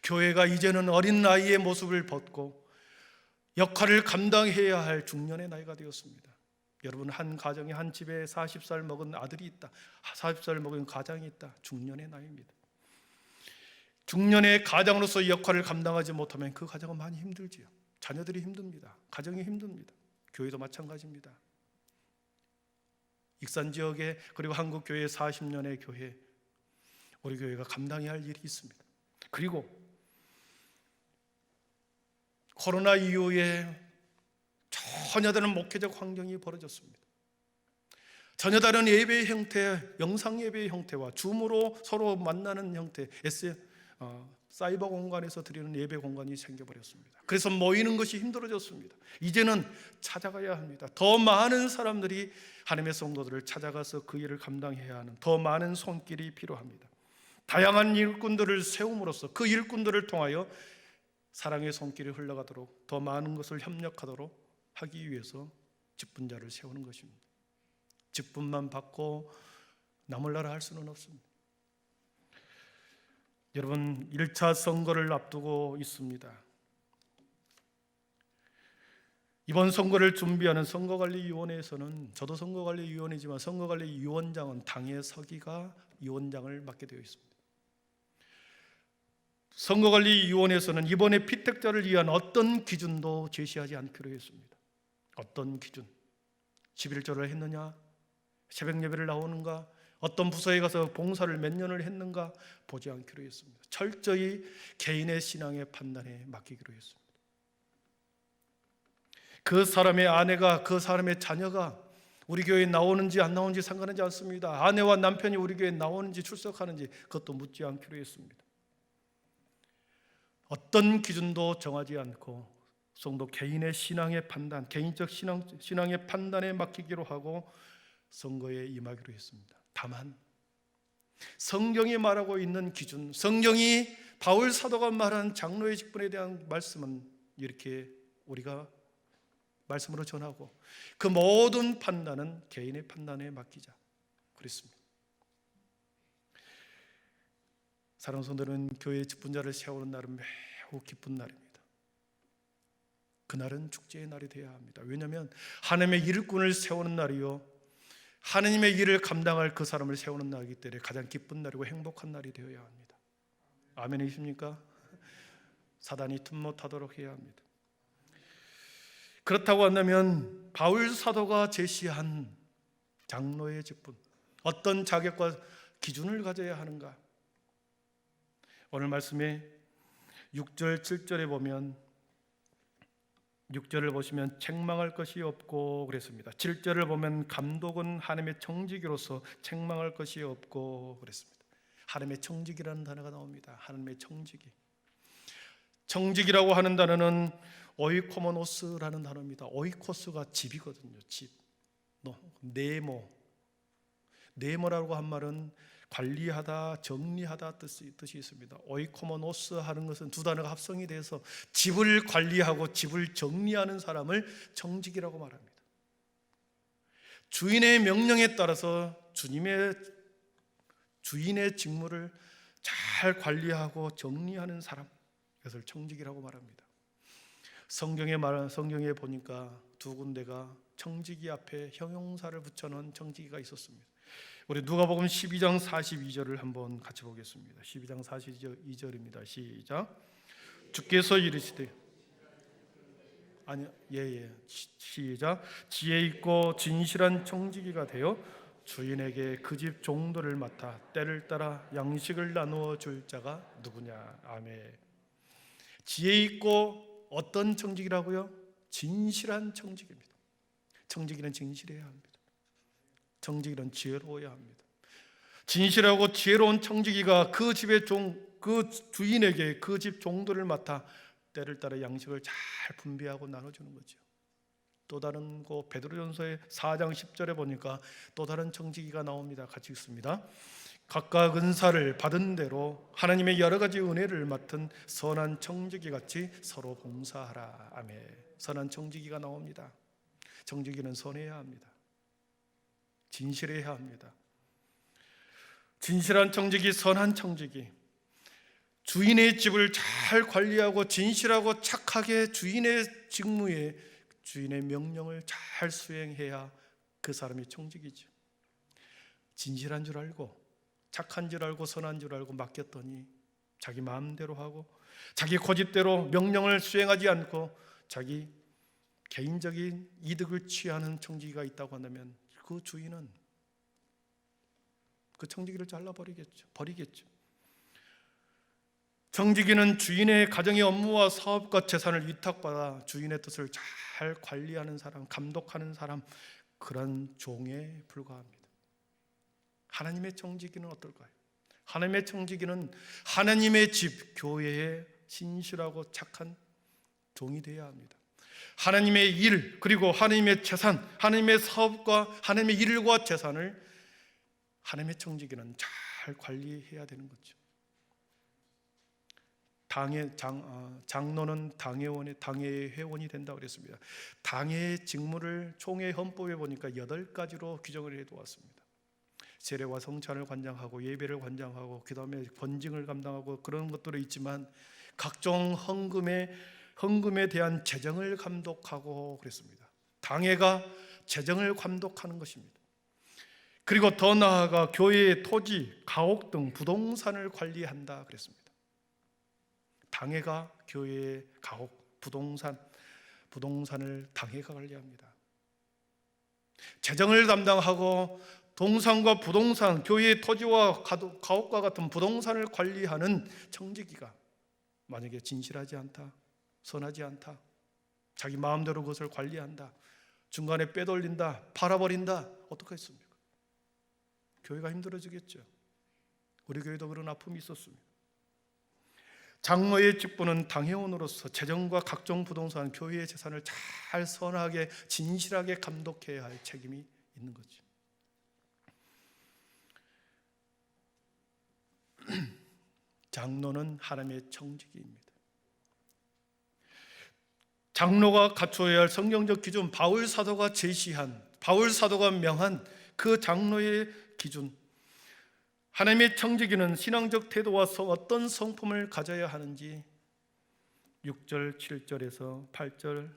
교회가 이제는 어린 나이의 모습을 벗고 역할을 감당해야 할 중년의 나이가 되었습니다. 여러분, 한 가정에 한 집에 40살 먹은 아들이 있다, 40살 먹은 가장이 있다. 중년의 나이입니다. 중년의 가장으로서 역할을 감당하지 못하면 그 가정은 많이 힘들지요. 자녀들이 힘듭니다. 가정이 힘듭니다. 교회도 마찬가지입니다. 익산 지역에 그리고 한국 교회 40년의 교회, 우리 교회가 감당해야 할 일이 있습니다. 그리고 코로나 이후에 전혀 다른 목회적 환경이 벌어졌습니다. 전혀 다른 예배의 형태, 영상 예배의 형태와 줌으로 서로 만나는 형태, 사이버 공간에서 드리는 예배 공간이 생겨버렸습니다. 그래서 모이는 것이 힘들어졌습니다. 이제는 찾아가야 합니다. 더 많은 사람들이 하나님의 성도들을 찾아가서 그 일을 감당해야 하는 더 많은 손길이 필요합니다. 다양한 일꾼들을 세움으로써 그 일꾼들을 통하여 사랑의 손길이 흘러가도록 더 많은 것을 협력하도록 하기 위해서 직분자를 세우는 것입니다. 직분만 받고 나몰라라 할 수는 없습니다. 여러분, 1차 선거를 앞두고 있습니다. 이번 선거를 준비하는 선거관리위원회에서는, 저도 선거관리위원이지만 선거관리위원장은 당의 서기가 위원장을 맡게 되어 있습니다. 선거관리위원회에서는 이번에 피택자를 위한 어떤 기준도 제시하지 않기로 했습니다. 어떤 기준? 11조를 했느냐? 새벽 예배를 나오는가? 어떤 부서에 가서 봉사를 몇 년을 했는가? 보지 않기로 했습니다. 철저히 개인의 신앙의 판단에 맡기기로 했습니다. 그 사람의 아내가, 그 사람의 자녀가 우리 교회에 나오는지 안 나오는지 상관하지 않습니다. 아내와 남편이 우리 교회에 나오는지 출석하는지 그것도 묻지 않기로 했습니다. 어떤 기준도 정하지 않고 성도 개인의 신앙의 판단, 개인적 신앙의 판단에 맡기기로 하고 선거에 임하기로 했습니다. 다만 성경이 말하고 있는 기준, 성경이 바울 사도가 말한 장로의 직분에 대한 말씀은 이렇게 우리가 말씀으로 전하고 그 모든 판단은 개인의 판단에 맡기자 그랬습니다. 사랑하는 성도는 교회의 직분자를 세우는 날은 매우 기쁜 날입니다. 그날은 축제의 날이 되어야 합니다. 왜냐하면 하나님의 일꾼을 세우는 날이요, 하나님의 일을 감당할 그 사람을 세우는 날이기 때문에 가장 기쁜 날이고 행복한 날이 되어야 합니다. 아멘이십니까? 사단이 틈 못하도록 해야 합니다. 그렇다고 한다면 바울 사도가 제시한 장로의 직분, 어떤 자격과 기준을 가져야 하는가? 오늘 말씀에 6절 7절에 보면, 6절을 보시면 책망할 것이 없고 그랬습니다. 7절을 보면 감독은 하나님의 청지기로서 책망할 것이 없고 그랬습니다. 하나님의 청지기라는 단어가 나옵니다. 하나님의 청지기. 청지기라고 하는 단어는 오이코모노스라는 단어입니다. 오이코스가 집이거든요. 집. 네모라고 한 말은 관리하다, 정리하다 뜻이 있습니다. 오이코모노스 하는 것은 두 단어가 합성이 돼서 집을 관리하고 집을 정리하는 사람을 청지기라고 말합니다. 주인의 명령에 따라서 주인의 직무를 잘 관리하고 정리하는 사람, 이것을 청지기라고 말합니다. 성경에 보니까 두 군데가 청지기 앞에 형용사를 붙여놓은 청지기가 있었습니다. 우리 누가복음 12장 42절을 한번 같이 보겠습니다. 12장 42절입니다. 시작. 주께서 이르시되, 시작. 지혜 있고 진실한 청지기가 되어 주인에게 그 집 종도를 맡아 때를 따라 양식을 나누어 줄 자가 누구냐. 아멘. 지혜 있고 어떤 청지기라고요? 진실한 청지기입니다. 청지기는 진실해야 합니다. 청지기는 지혜로워야 합니다. 진실하고 지혜로운 청지기가 그 집의 그 주인에게 그 집 종도를 맡아 때를 따라 양식을 잘 분배하고 나눠주는 거죠. 또 다른 곳 베드로전서의 4장 10절에 보니까 또 다른 청지기가 나옵니다. 같이 읽습니다. 각각 은사를 받은 대로 하나님의 여러 가지 은혜를 맡은 선한 청지기 같이 서로 봉사하라. 아멘. 선한 청지기가 나옵니다. 청지기는 선해야 합니다. 진실해야 합니다. 진실한 청지기, 선한 청지기, 주인의 집을 잘 관리하고 진실하고 착하게 주인의 직무에 주인의 명령을 잘 수행해야 그 사람이 청지기죠. 진실한 줄 알고 착한 줄 알고 선한 줄 알고 맡겼더니 자기 마음대로 하고 자기 고집대로 명령을 수행하지 않고 자기 개인적인 이득을 취하는 청지기가 있다고 한다면 그 주인은 그 청지기를 버리겠죠. 청지기는 주인의 가정의 업무와 사업과 재산을 위탁받아 주인의 뜻을 잘 관리하는 사람, 감독하는 사람, 그런 종에 불과합니다. 하나님의 청지기는 어떨까요? 하나님의 청지기는 하나님의 집, 교회에 신실하고 착한 종이 되어야 합니다. 하나님의 일, 그리고 하나님의 재산, 하나님의 사업과 하나님의 일과 재산을 하나님의 청지기는 잘 관리해야 되는 거죠. 장로는 당회의 회원이 된다고 그랬습니다. 당회의 직무를 총회 헌법에 보니까 8가지로 규정을 해두었습니다. 세례와 성찬을 관장하고 예배를 관장하고 그 다음에 권징을 감당하고 그런 것들은 있지만 각종 헌금에 대한 재정을 감독하고 그랬습니다. 당회가 재정을 감독하는 것입니다. 그리고 더 나아가 교회의 토지, 가옥 등 부동산을 관리한다 그랬습니다. 당회가 교회의 가옥, 부동산을 당회가 관리합니다. 재정을 담당하고 동산과 부동산, 교회의 토지와 가옥과 같은 부동산을 관리하는 청지기가 만약에 진실하지 않다, 선하지 않다, 자기 마음대로 그것을 관리한다, 중간에 빼돌린다, 팔아버린다, 어떡하겠습니까? 교회가 힘들어지겠죠. 우리 교회도 그런 아픔이 있었습니다. 장로의 직분은 당회원으로서 재정과 각종 부동산, 교회의 재산을 잘 선하게 진실하게 감독해야 할 책임이 있는 거죠. 장로는 하나님의 청지기입니다. 장로가 갖춰야 할 성경적 기준, 바울 사도가 명한 그 장로의 기준, 하나님의 청지기는 신앙적 태도와 어떤 성품을 가져야 하는지 6절, 7절에서 8절,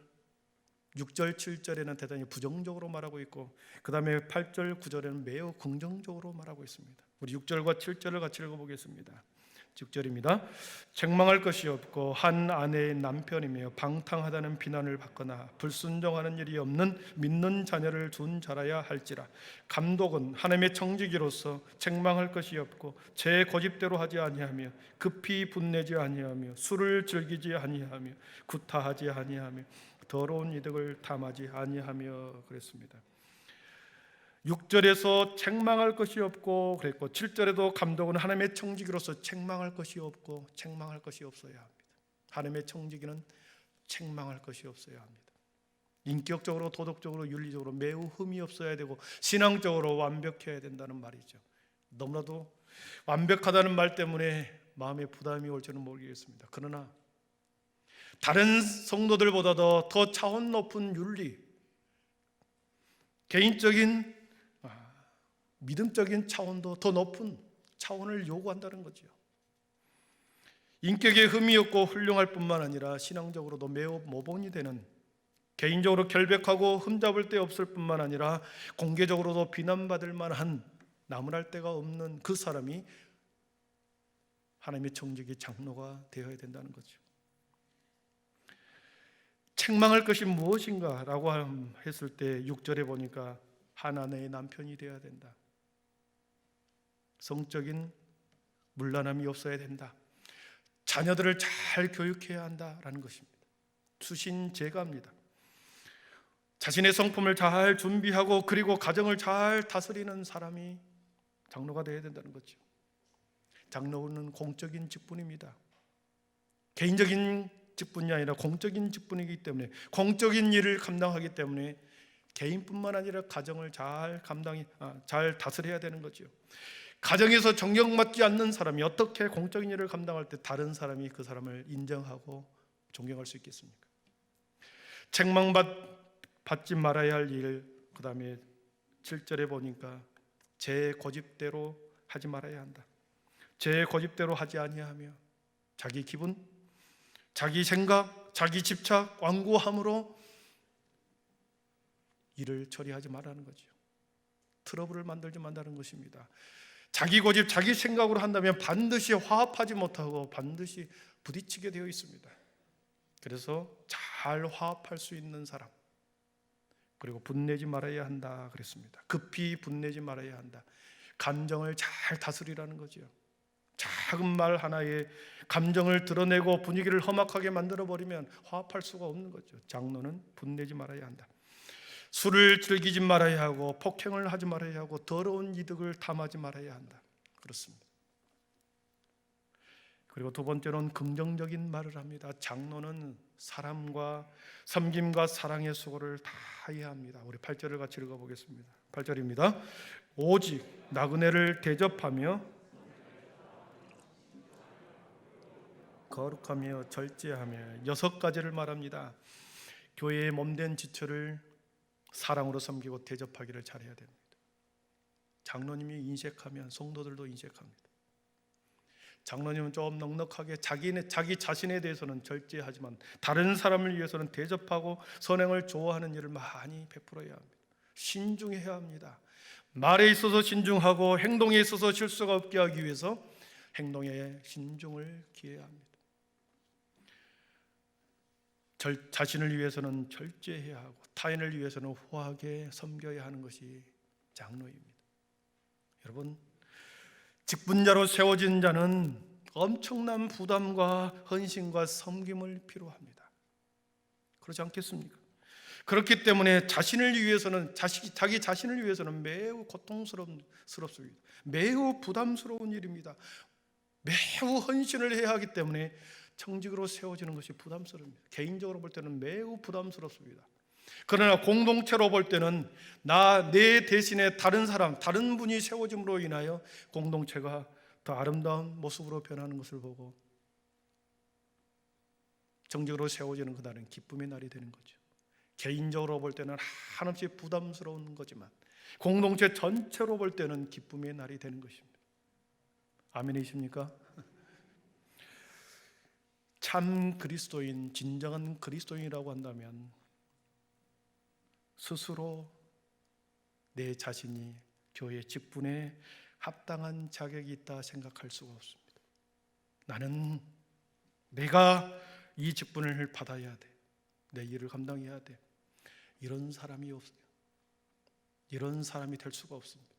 6절, 7절에는 대단히 부정적으로 말하고 있고 그 다음에 8절, 9절에는 매우 긍정적으로 말하고 있습니다. 우리 6절과 7절을 같이 읽어보겠습니다. 6절입니다. 책망할 것이 없고 한 아내의 남편이며 방탕하다는 비난을 받거나 불순종하는 일이 없는 믿는 자녀를 둔 자라야 할지라. 감독은 하나님의 청지기로서 책망할 것이 없고 제 고집대로 하지 아니하며 급히 분내지 아니하며 술을 즐기지 아니하며 구타하지 아니하며 더러운 이득을 탐하지 아니하며 그랬습니다. 6절에서 책망할 것이 없고 그랬고 7절에도 감독은 하나님의 청지기로서 책망할 것이 없고 책망할 것이 없어야 합니다. 하나님의 청지기는 책망할 것이 없어야 합니다. 인격적으로, 도덕적으로, 윤리적으로 매우 흠이 없어야 되고 신앙적으로 완벽해야 된다는 말이죠. 너무나도 완벽하다는 말 때문에 마음에 부담이 올지는 모르겠습니다. 그러나 다른 성도들보다도 더 차원 높은 윤리, 개인적인 믿음적인 차원도 더 높은 차원을 요구한다는 거죠. 인격에 흠이 없고 훌륭할 뿐만 아니라 신앙적으로도 매우 모범이 되는, 개인적으로 결백하고 흠잡을 데 없을 뿐만 아니라 공개적으로도 비난받을 만한, 나무랄 데가 없는 그 사람이 하나님의 청지기 장로가 되어야 된다는 거죠. 책망할 것이 무엇인가 라고 했을 때 6절에 보니까 한 아내의 남편이 되어야 된다. 성적인 문란함이 없어야 된다. 자녀들을 잘 교육해야 한다라는 것입니다. 수신제가입니다. 자신의 성품을 잘 준비하고 그리고 가정을 잘 다스리는 사람이 장로가 되어야 된다는 거죠. 장로는 공적인 직분입니다. 개인적인 직분이 아니라 공적인 직분이기 때문에, 공적인 일을 감당하기 때문에 개인뿐만 아니라 가정을 잘 다스려야 되는 거죠. 가정에서 존경받지 않는 사람이 어떻게 공적인 일을 감당할 때 다른 사람이 그 사람을 인정하고 존경할 수 있겠습니까? 책망받지 말아야 할 일, 그 다음에 7절에 보니까 제 고집대로 하지 말아야 한다. 제 고집대로 하지 아니하며 자기 기분, 자기 생각, 자기 집착, 완고함으로 일을 처리하지 말라는 거죠. 트러블을 만들지 말라는 것입니다. 자기 고집, 자기 생각으로 한다면 반드시 화합하지 못하고 반드시 부딪히게 되어 있습니다. 그래서 잘 화합할 수 있는 사람, 그리고 분내지 말아야 한다 그랬습니다. 급히 분내지 말아야 한다. 감정을 잘 다스리라는 거죠. 작은 말 하나에 감정을 드러내고 분위기를 험악하게 만들어버리면 화합할 수가 없는 거죠. 장로는 분내지 말아야 한다. 술을 즐기지 말아야 하고 폭행을 하지 말아야 하고 더러운 이득을 탐하지 말아야 한다. 그렇습니다. 그리고 두 번째로는 긍정적인 말을 합니다. 장로는 사람과 섬김과 사랑의 수고를 다 해야 합니다. 우리 8절을 같이 읽어보겠습니다. 8절입니다. 오직 나그네를 대접하며 거룩하며 절제하며 6가지를 말합니다. 교회의 몸된 지체를 사랑으로 섬기고 대접하기를 잘해야 됩니다. 장로님이 인색하면 성도들도 인색합니다. 장로님은 좀 넉넉하게 자기 자신에 대해서는 절제하지만 다른 사람을 위해서는 대접하고 선행을 좋아하는 일을 많이 베풀어야 합니다. 신중해야 합니다. 말에 있어서 신중하고 행동에 있어서 실수가 없게 하기 위해서 행동에 신중을 기해야 합니다. 자신을 위해서는 절제해야 하고 타인을 위해서는 후하게 섬겨야 하는 것이 장로입니다. 여러분, 직분자로 세워진 자는 엄청난 부담과 헌신과 섬김을 필요합니다. 그렇지 않겠습니까? 그렇기 때문에 자신을 위해서는 자기 자신을 위해서는 매우 고통스럽습니다. 매우 부담스러운 일입니다. 매우 헌신을 해야 하기 때문에 청직으로 세워지는 것이 부담스럽습니다. 개인적으로 볼 때는 매우 부담스럽습니다. 그러나 공동체로 볼 때는 내 대신에 다른 분이 세워짐으로 인하여 공동체가 더 아름다운 모습으로 변하는 것을 보고 정직으로 세워지는 그날은 기쁨의 날이 되는 거죠. 개인적으로 볼 때는 한없이 부담스러운 거지만 공동체 전체로 볼 때는 기쁨의 날이 되는 것입니다. 아멘이십니까? 참 그리스도인, 진정한 그리스도인이라고 한다면 스스로 내 자신이 교회 직분에 합당한 자격이 있다 생각할 수가 없습니다. 나는 내가 이 직분을 받아야 돼. 내 일을 감당해야 돼. 이런 사람이 없어요. 이런 사람이 될 수가 없습니다.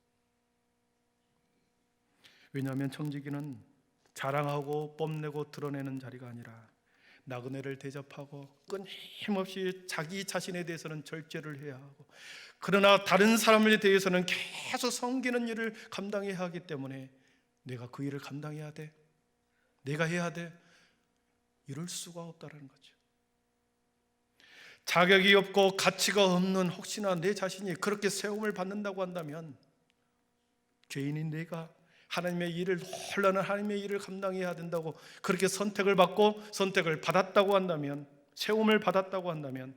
왜냐하면 청지기는 자랑하고 뽐내고 드러내는 자리가 아니라 나그네를 대접하고 끊임없이 자기 자신에 대해서는 절제를 해야 하고 그러나 다른 사람에 대해서는 계속 섬기는 일을 감당해야 하기 때문에 내가 그 일을 감당해야 돼. 내가 해야 돼. 이럴 수가 없다는 거죠. 자격이 없고 가치가 없는 혹시나 내 자신이 그렇게 세움을 받는다고 한다면 죄인인 내가 하나님의 일을 홀라는 하나님의 일을 감당해야 된다고 그렇게 선택을 받고 선택을 받았다고 한다면 세움을 받았다고 한다면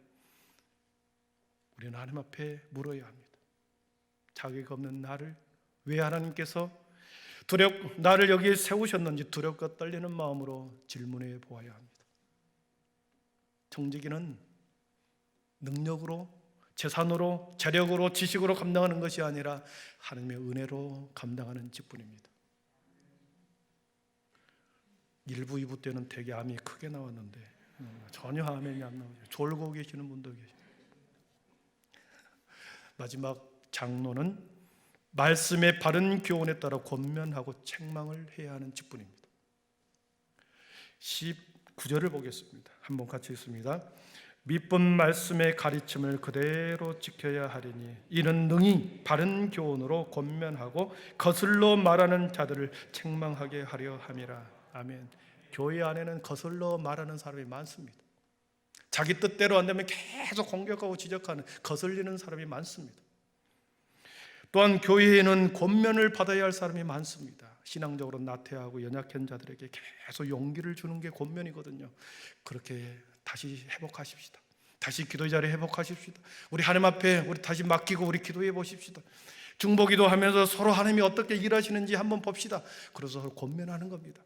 우리는 하나님 앞에 물어야 합니다. 자격이 없는 나를 왜 하나님께서 나를 여기에 세우셨는지 두렵고 떨리는 마음으로 질문해 보아야 합니다. 청지기는 능력으로, 재산으로, 재력으로, 지식으로 감당하는 것이 아니라 하나님의 은혜로 감당하는 직분입니다. 1부, 2부 때는 되게 암이 크게 나왔는데 전혀 아멘이 안 나오죠. 졸고 계시는 분도 계십니다. 마지막 장로는 말씀의 바른 교훈에 따라 권면하고 책망을 해야 하는 직분입니다. 19절을 보겠습니다. 한번 같이 읽습니다. 믿본 말씀의 가르침을 그대로 지켜야 하리니 이는 능히 바른 교훈으로 권면하고 거슬러 말하는 자들을 책망하게 하려 함이라. 아멘. 교회 안에는 거슬러 말하는 사람이 많습니다. 자기 뜻대로 안 되면 계속 공격하고 지적하는 거슬리는 사람이 많습니다. 또한 교회에는 권면을 받아야 할 사람이 많습니다. 신앙적으로 나태하고 연약한 자들에게 계속 용기를 주는 게 권면이거든요. 그렇게 다시 회복하십시다. 다시 기도의 자리 회복하십시다. 우리 하나님 앞에 우리 다시 맡기고 우리 기도해 보십시다. 중보기도 하면서 서로 하나님이 어떻게 일하시는지 한번 봅시다. 그래서 서로 권면하는 겁니다.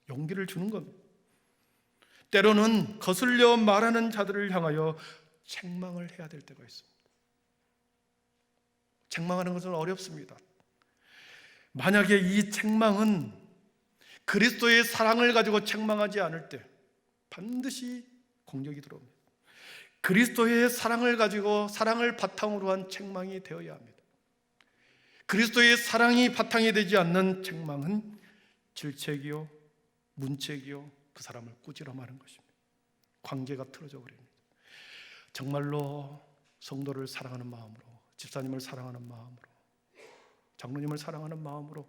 용기를 주는 겁니다. 때로는 거슬려 말하는 자들을 향하여 책망을 해야 될 때가 있습니다. 책망하는 것은 어렵습니다. 만약에 이 책망은 그리스도의 사랑을 가지고 책망하지 않을 때 반드시 공격이 들어옵니다. 그리스도의 사랑을 가지고 사랑을 바탕으로 한 책망이 되어야 합니다. 그리스도의 사랑이 바탕이 되지 않는 책망은 질책이요 문책이요 그 사람을 꾸지람하는 것입니다. 관계가 틀어져 버립니다. 정말로 성도를 사랑하는 마음으로, 집사님을 사랑하는 마음으로, 장로님을 사랑하는 마음으로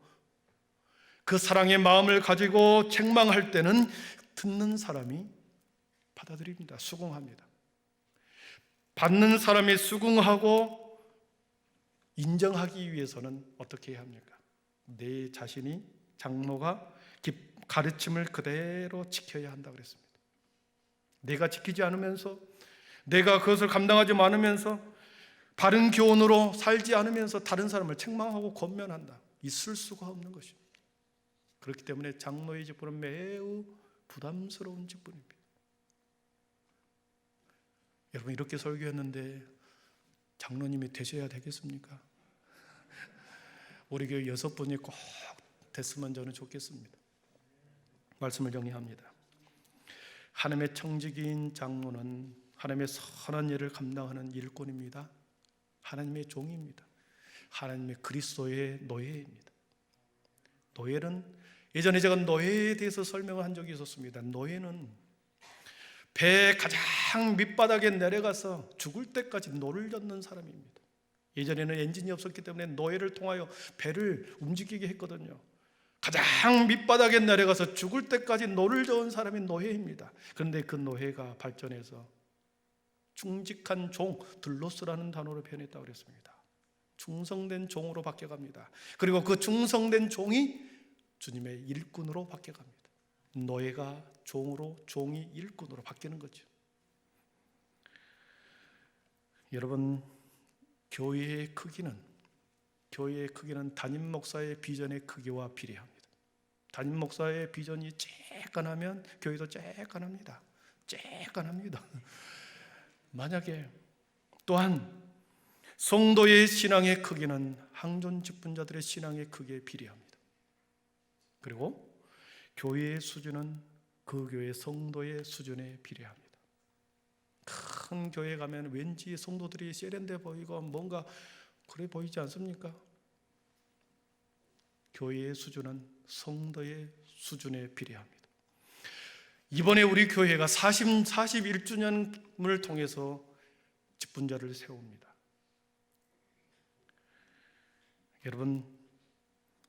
그 사랑의 마음을 가지고 책망할 때는 듣는 사람이 받아들입니다. 수긍합니다. 받는 사람이 수긍하고 인정하기 위해서는 어떻게 해야 합니까? 내 자신이 장로가 가르침을 그대로 지켜야 한다고 그랬습니다. 내가 지키지 않으면서 내가 그것을 감당하지 않으면서 바른 교훈으로 살지 않으면서 다른 사람을 책망하고 권면한다. 있을 수가 없는 것입니다. 그렇기 때문에 장로의 직분은 매우 부담스러운 직분입니다. 여러분, 이렇게 설교했는데 장로님이 되셔야 되겠습니까? 우리 교회 6분이 꼭 됐으면 저는 좋겠습니다. 말씀을 정리합니다. 하나님의 청지기인 장로는 하나님의 선한 일을 감당하는 일꾼입니다. 하나님의 종입니다. 하나님의 그리스도의 노예입니다. 노예는, 예전에 제가 노예에 대해서 설명을 한 적이 있었습니다. 노예는 배의 가장 밑바닥에 내려가서 죽을 때까지 노를 젓는 사람입니다. 예전에는 엔진이 없었기 때문에 노예를 통하여 배를 움직이게 했거든요. 가장 밑바닥에 내려가서 죽을 때까지 노를 저은 사람이 노예입니다. 그런데 그 노예가 발전해서 충직한 종, 들로스라는 단어로 표현했다고 그랬습니다. 충성된 종으로 바뀌어갑니다. 그리고 그 충성된 종이 주님의 일꾼으로 바뀌어갑니다. 노예가 종으로, 종이 일꾼으로 바뀌는 거죠. 여러분, 교회의 크기는 담임 목사의 비전의 크기와 비례합니다. 담임 목사의 비전이 쬐깐하면 교회도 쬐깐합니다. 쬐깐합니다. 만약에 또한 성도의 신앙의 크기는 항존 직분자들의 신앙의 크기에 비례합니다. 그리고 교회의 수준은 그 교회 성도의 수준에 비례합니다. 큰 교회 가면 왠지 성도들이 세련돼 보이고 뭔가 그래 보이지 않습니까? 교회의 수준은 성도의 수준에 비례합니다. 이번에 우리 교회가 41주년을 통해서 직분자를 세웁니다. 여러분,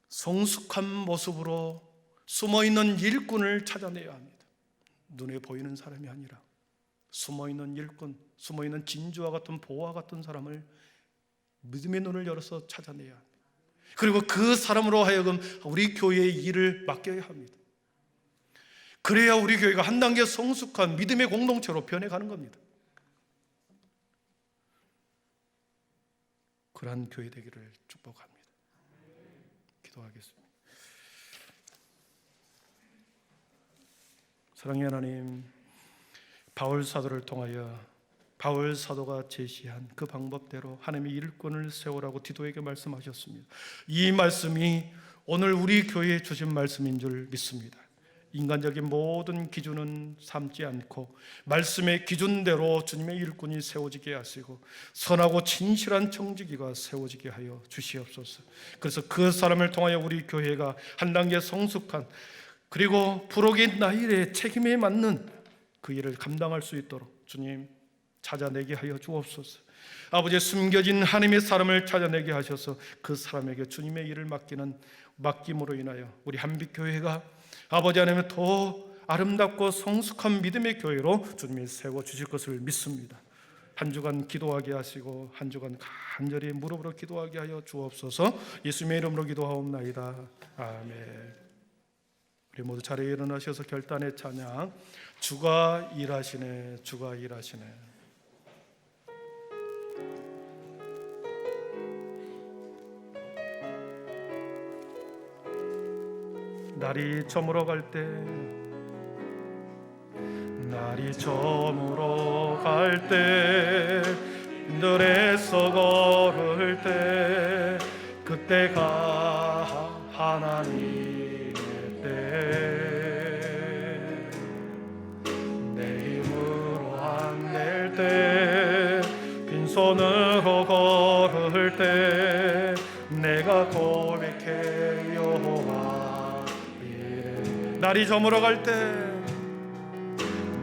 성숙한 모습으로 숨어있는 일꾼을 찾아내야 합니다. 눈에 보이는 사람이 아니라 숨어있는 일꾼, 숨어있는 진주와 같은 보화 같은 사람을 믿음의 눈을 열어서 찾아내야 합니다. 그리고 그 사람으로 하여금 우리 교회의 일을 맡겨야 합니다. 그래야 우리 교회가 한 단계 성숙한 믿음의 공동체로 변해가는 겁니다. 그러한 교회 되기를 축복합니다. 기도하겠습니다. 사랑의 하나님, 바울 사도를 통하여 바울 사도가 제시한 그 방법대로 하나님의 일꾼을 세우라고 디도에게 말씀하셨습니다. 이 말씀이 오늘 우리 교회에 주신 말씀인 줄 믿습니다. 인간적인 모든 기준은 삼지 않고 말씀의 기준대로 주님의 일꾼이 세워지게 하시고 선하고 진실한 청지기가 세워지게 하여 주시옵소서. 그래서 그 사람을 통하여 우리 교회가 한 단계 성숙한, 그리고 부록인 나일의 책임에 맞는 그 일을 감당할 수 있도록 주님 찾아내게 하여 주옵소서. 아버지, 숨겨진 하나님의 사람을 찾아내게 하셔서 그 사람에게 주님의 일을 맡김으로 인하여 우리 한빛교회가 아버지 하나님의 더 아름답고 성숙한 믿음의 교회로 주님이 세워주실 것을 믿습니다. 한 주간 기도하게 하시고 한 주간 간절히 무릎으로 기도하게 하여 주옵소서. 예수님의 이름으로 기도하옵나이다. 아멘. 우리 모두 자리에 일어나셔서 결단의 찬양, 주가 일하시네, 주가 일하시네. 날이 저물어 갈 때, 날이 저물어 갈 때, 들에서 걸을 때, 그때가 하나님의 때. 내 힘으로 안 될 때, 빈손으로 걸을 때, 내가 고백해 여호와. 날이 저물어 갈 때,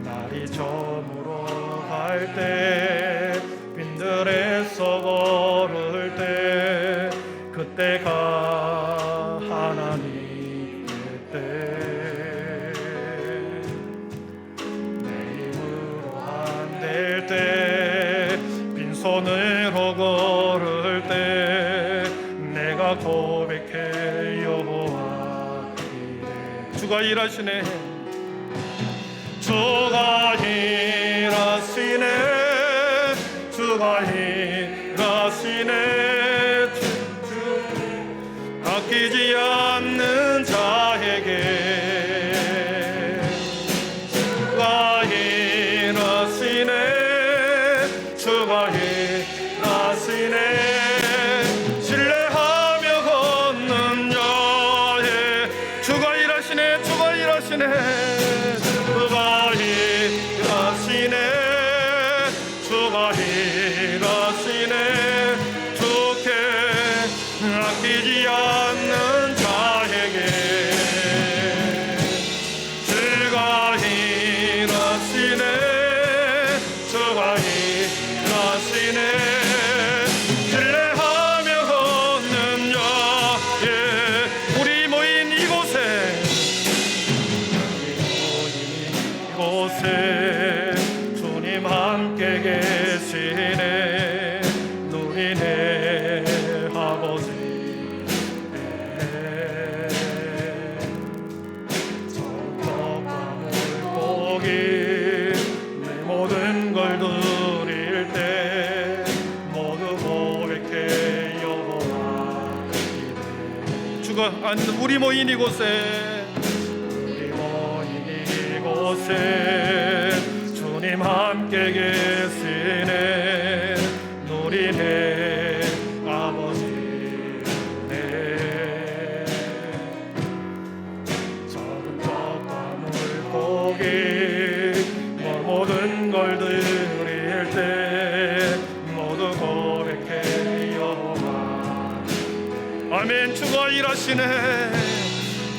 날이 저물어 갈 때, 빈들에서 걸을 때, 그때가 하나님의 때. 내 힘으로 안 될 때, 빈손으로 걸을 때, 내가 고백해 여호와. 주가 일하시네, 주가 일하시네, 주가 일하시네. 일하시네. 주가 일하시네. 주가 일하시네. 주가 일하시네. 주께 아끼지 않는 자에게 주가 일하시네. 주가 일하시네. 신뢰하며 걷는 자에 우리 모인 이곳에 이곳에 주님 함께 계시네. 누리네 아버지. 내 모든 걸 드릴 때 모두 고백해 여호와 이래. 주가 우리 모인 이곳에 우리 모인 이곳에 주님 함께 계시네. 누리네 아버지. 네 작은 떡과 물고기 모든 걸 드릴 때 모두 고백해 여호와. 아멘. 주가 일하시네.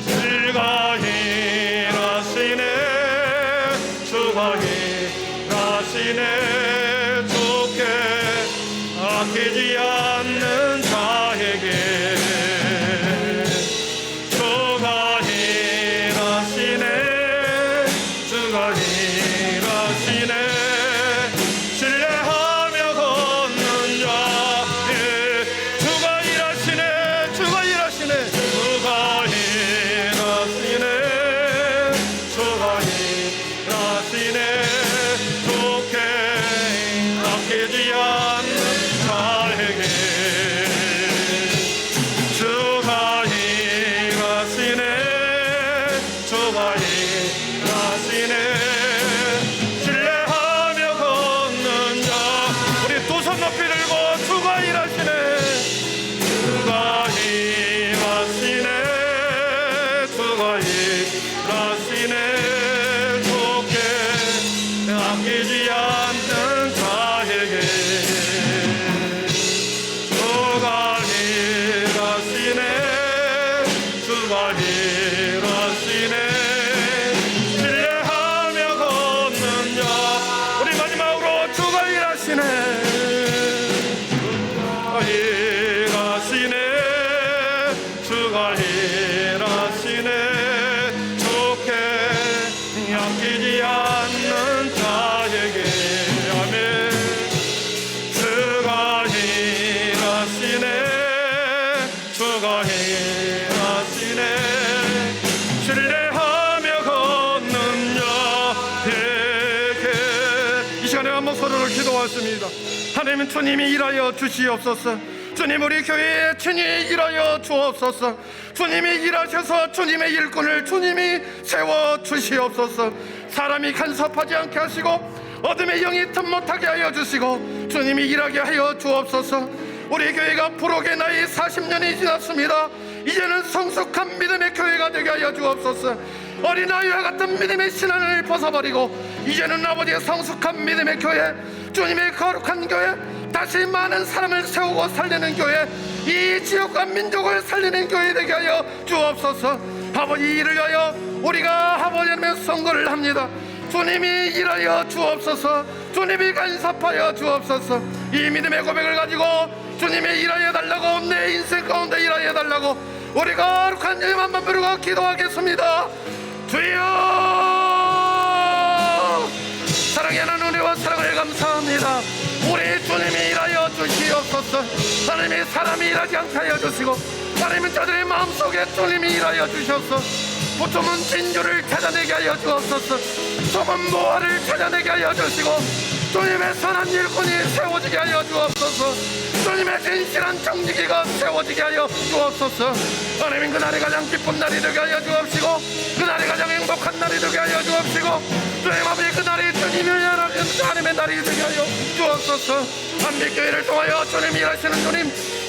주가 일하시네. 주가 일하시네. 주께 아끼지 않는 자에게 주가 일하시네. 주가 일하시네. 신뢰하며 걷는 자에 주가 일하시네. 주가 일하시네. 주가 일하시네. 주가 일하시네. 주께 아끼지 않는 자에게 주가 일하시네. 주가 일하시네. 신뢰하며 걷는 자 우리 두 손 높이 들고 주가 일하시네. 주가 일하시네. 주가 일하시네. 주께 아끼지 않는 자에게 주가 일하시네. 주가 일하시네. 신뢰하며 걷는 자 우리 마지막으로 주가 일하시네. 주가 일하시네. 주가 일하시네. 주께 아끼지 않는 자에게 아멘. 주가 일하시네. 주가 일하시네. 신뢰하며 걷는 자에게 이 시간에 한번 서로를 기도하십니다. 하나님 주님이 일하여 주시옵소서. 주님 우리 교회에 친히 일하여 주옵소서. 주님이 일하셔서 주님의 일꾼을 주님이 세워 주시옵소서. 사람이 간섭하지 않게 하시고 어둠의 영이 틈 못하게 하여 주시고 주님이 일하게 하여 주옵소서. 우리 교회가 부록의 나이 40년이 지났습니다. 이제는 성숙한 믿음의 교회가 되게 하여 주옵소서. 어린아이와 같은 믿음의 신앙을 벗어버리고 이제는 아버지의 성숙한 믿음의 교회, 주님의 거룩한 교회, 다시 많은 사람을 세우고 살리는 교회, 이 지역과 민족을 살리는 교회 되게 하여 주옵소서. 아버지 이를 위하여 우리가 아버지 하나님의 선거를 합니다. 주님이 일하여 주옵소서. 주님이 간섭하여 주옵소서. 이 믿음의 고백을 가지고 주님이 일하여 달라고, 내 인생 가운데 일하여 달라고 우리 거룩한 이름 한번 부르고 기도하겠습니다. 주여, 사랑의 하나님 은혜와 사랑을 감사합니다. 우리 주님이 일하여 주시옵소서. 하나님이 사람이 일하지 않게 하여 주시고 하나님은 저들의 마음속에 주님이 일하여 주셔서 부처문 진주를 찾아내게 하여 주옵소서. 좁은 모아를 찾아내게 하여 주시고 주님의 선한 일꾼이 세워지게 하여 주옵소서. 주님의 진실한 정직이가 세워지게 하여 주옵소서. 하나님 그날이 가장 기쁜 날이 되게 하여 주옵시고 그날이 가장 행복한 날이 되게 하여 주옵시고 주님 아버지 그날이 주님이 일하는 하나님의 날이 되게 하여 주옵소서. 한빛교회를 통하여 주님이 일하시는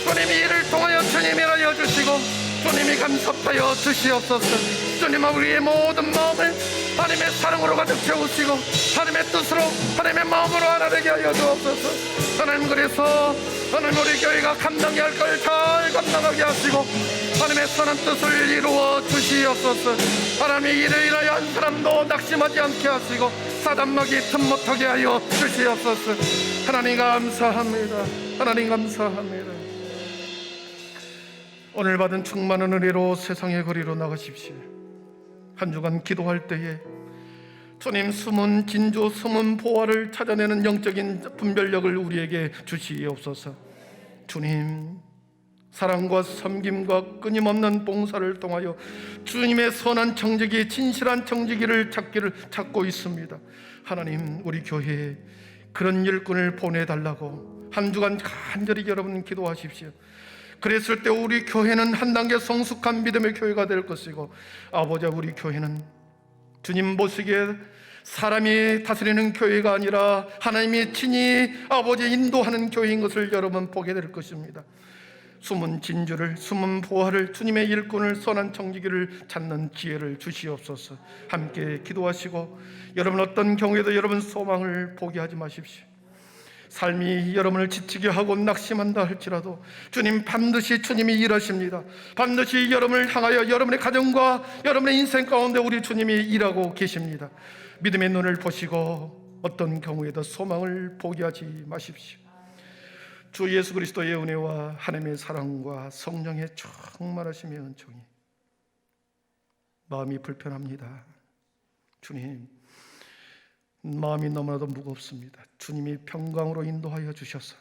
주님이 일을 통하여 주님이 일하여 주시고 주님이 감섭하여 주시옵소서. 주님 우리의 모든 마음을 하나님의 사랑으로 가득 채우시고 하나님의 뜻으로 하나님의 마음으로 하나 되게 하여 주옵소서. 하나님 그래서 하나님 우리 교회가 감당해야 할 걸 잘 감당하게 하시고 하나님의 선한 뜻을 이루어 주시옵소서. 하나님의 일을 인하여 한 사람도 낙심하지 않게 하시고 사단막이 틈 못하게 하여 주시옵소서. 하나님 감사합니다. 하나님 감사합니다. 오늘 받은 충만한 은혜로 세상의 거리로 나가십시오. 한 주간 기도할 때에 주님 숨은 진주, 숨은 보화를 찾아내는 영적인 분별력을 우리에게 주시옵소서. 주님 사랑과 섬김과 끊임없는 봉사를 통하여 주님의 선한 청지기, 진실한 청지기를 찾고 있습니다. 하나님 우리 교회에 그런 일꾼을 보내달라고 한 주간 간절히 여러분 기도하십시오. 그랬을 때 우리 교회는 한 단계 성숙한 믿음의 교회가 될 것이고 아버지 우리 교회는 주님 보시기에 사람이 다스리는 교회가 아니라 하나님이 친히 아버지 인도하는 교회인 것을 여러분 보게 될 것입니다. 숨은 진주를, 숨은 보화를, 주님의 일꾼을, 선한 청지기를 찾는 기회를 주시옵소서. 함께 기도하시고 여러분 어떤 경우에도 여러분 소망을 포기하지 마십시오. 삶이 여러분을 지치게 하고 낙심한다 할지라도 주님 반드시 주님이 일하십니다. 반드시 여러분을 향하여 여러분의 가정과 여러분의 인생 가운데 우리 주님이 일하고 계십니다. 믿음의 눈을 보시고 어떤 경우에도 소망을 포기하지 마십시오. 주 예수 그리스도의 은혜와 하나님의 사랑과 성령의 충만하심의 은총이 마음이 불편합니다. 주님 마음이 너무나도 무겁습니다. 주님이 평강으로 인도하여 주셔서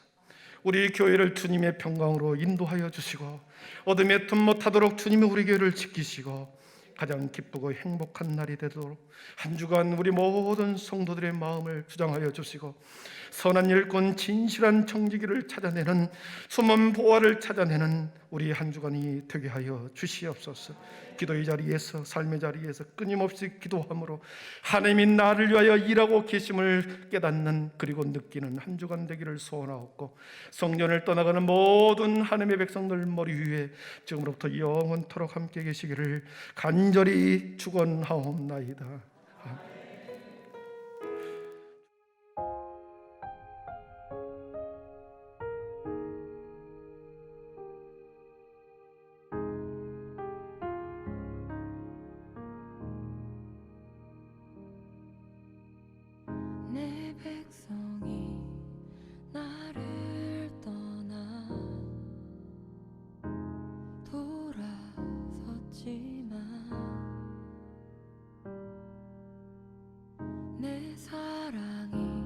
우리 교회를 주님의 평강으로 인도하여 주시고 어둠에 틈 못하도록 주님이 우리 교회를 지키시고 가장 기쁘고 행복한 날이 되도록 한 주간 우리 모든 성도들의 마음을 주장하여 주시고 선한 일꾼, 진실한 청지기를 찾아내는 숨은 보화를 찾아내는 우리 한 주간이 되게 하여 주시옵소서. 기도의 자리에서 삶의 자리에서 끊임없이 기도함으로 하나님이 나를 위하여 일하고 계심을 깨닫는 그리고 느끼는 한 주간 되기를 소원하옵고 성전을 떠나가는 모든 하나님의 백성들 머리 위에 지금부터 영원토록 함께 계시기를 간절히 축원하옵나이다. 내 백성이 나를 떠나 돌아섰지만 내 사랑이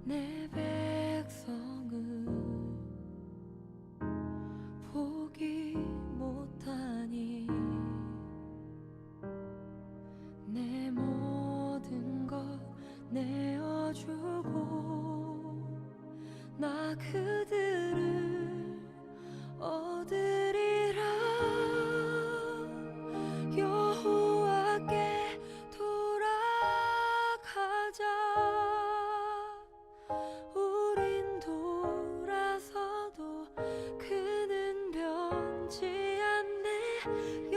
내 백성을 포기 못하니 내 모든 것 내어주고 나 그들을 얻으리라. 여호와께 돌아가자. 우린 돌아서도 그는 변치 않네.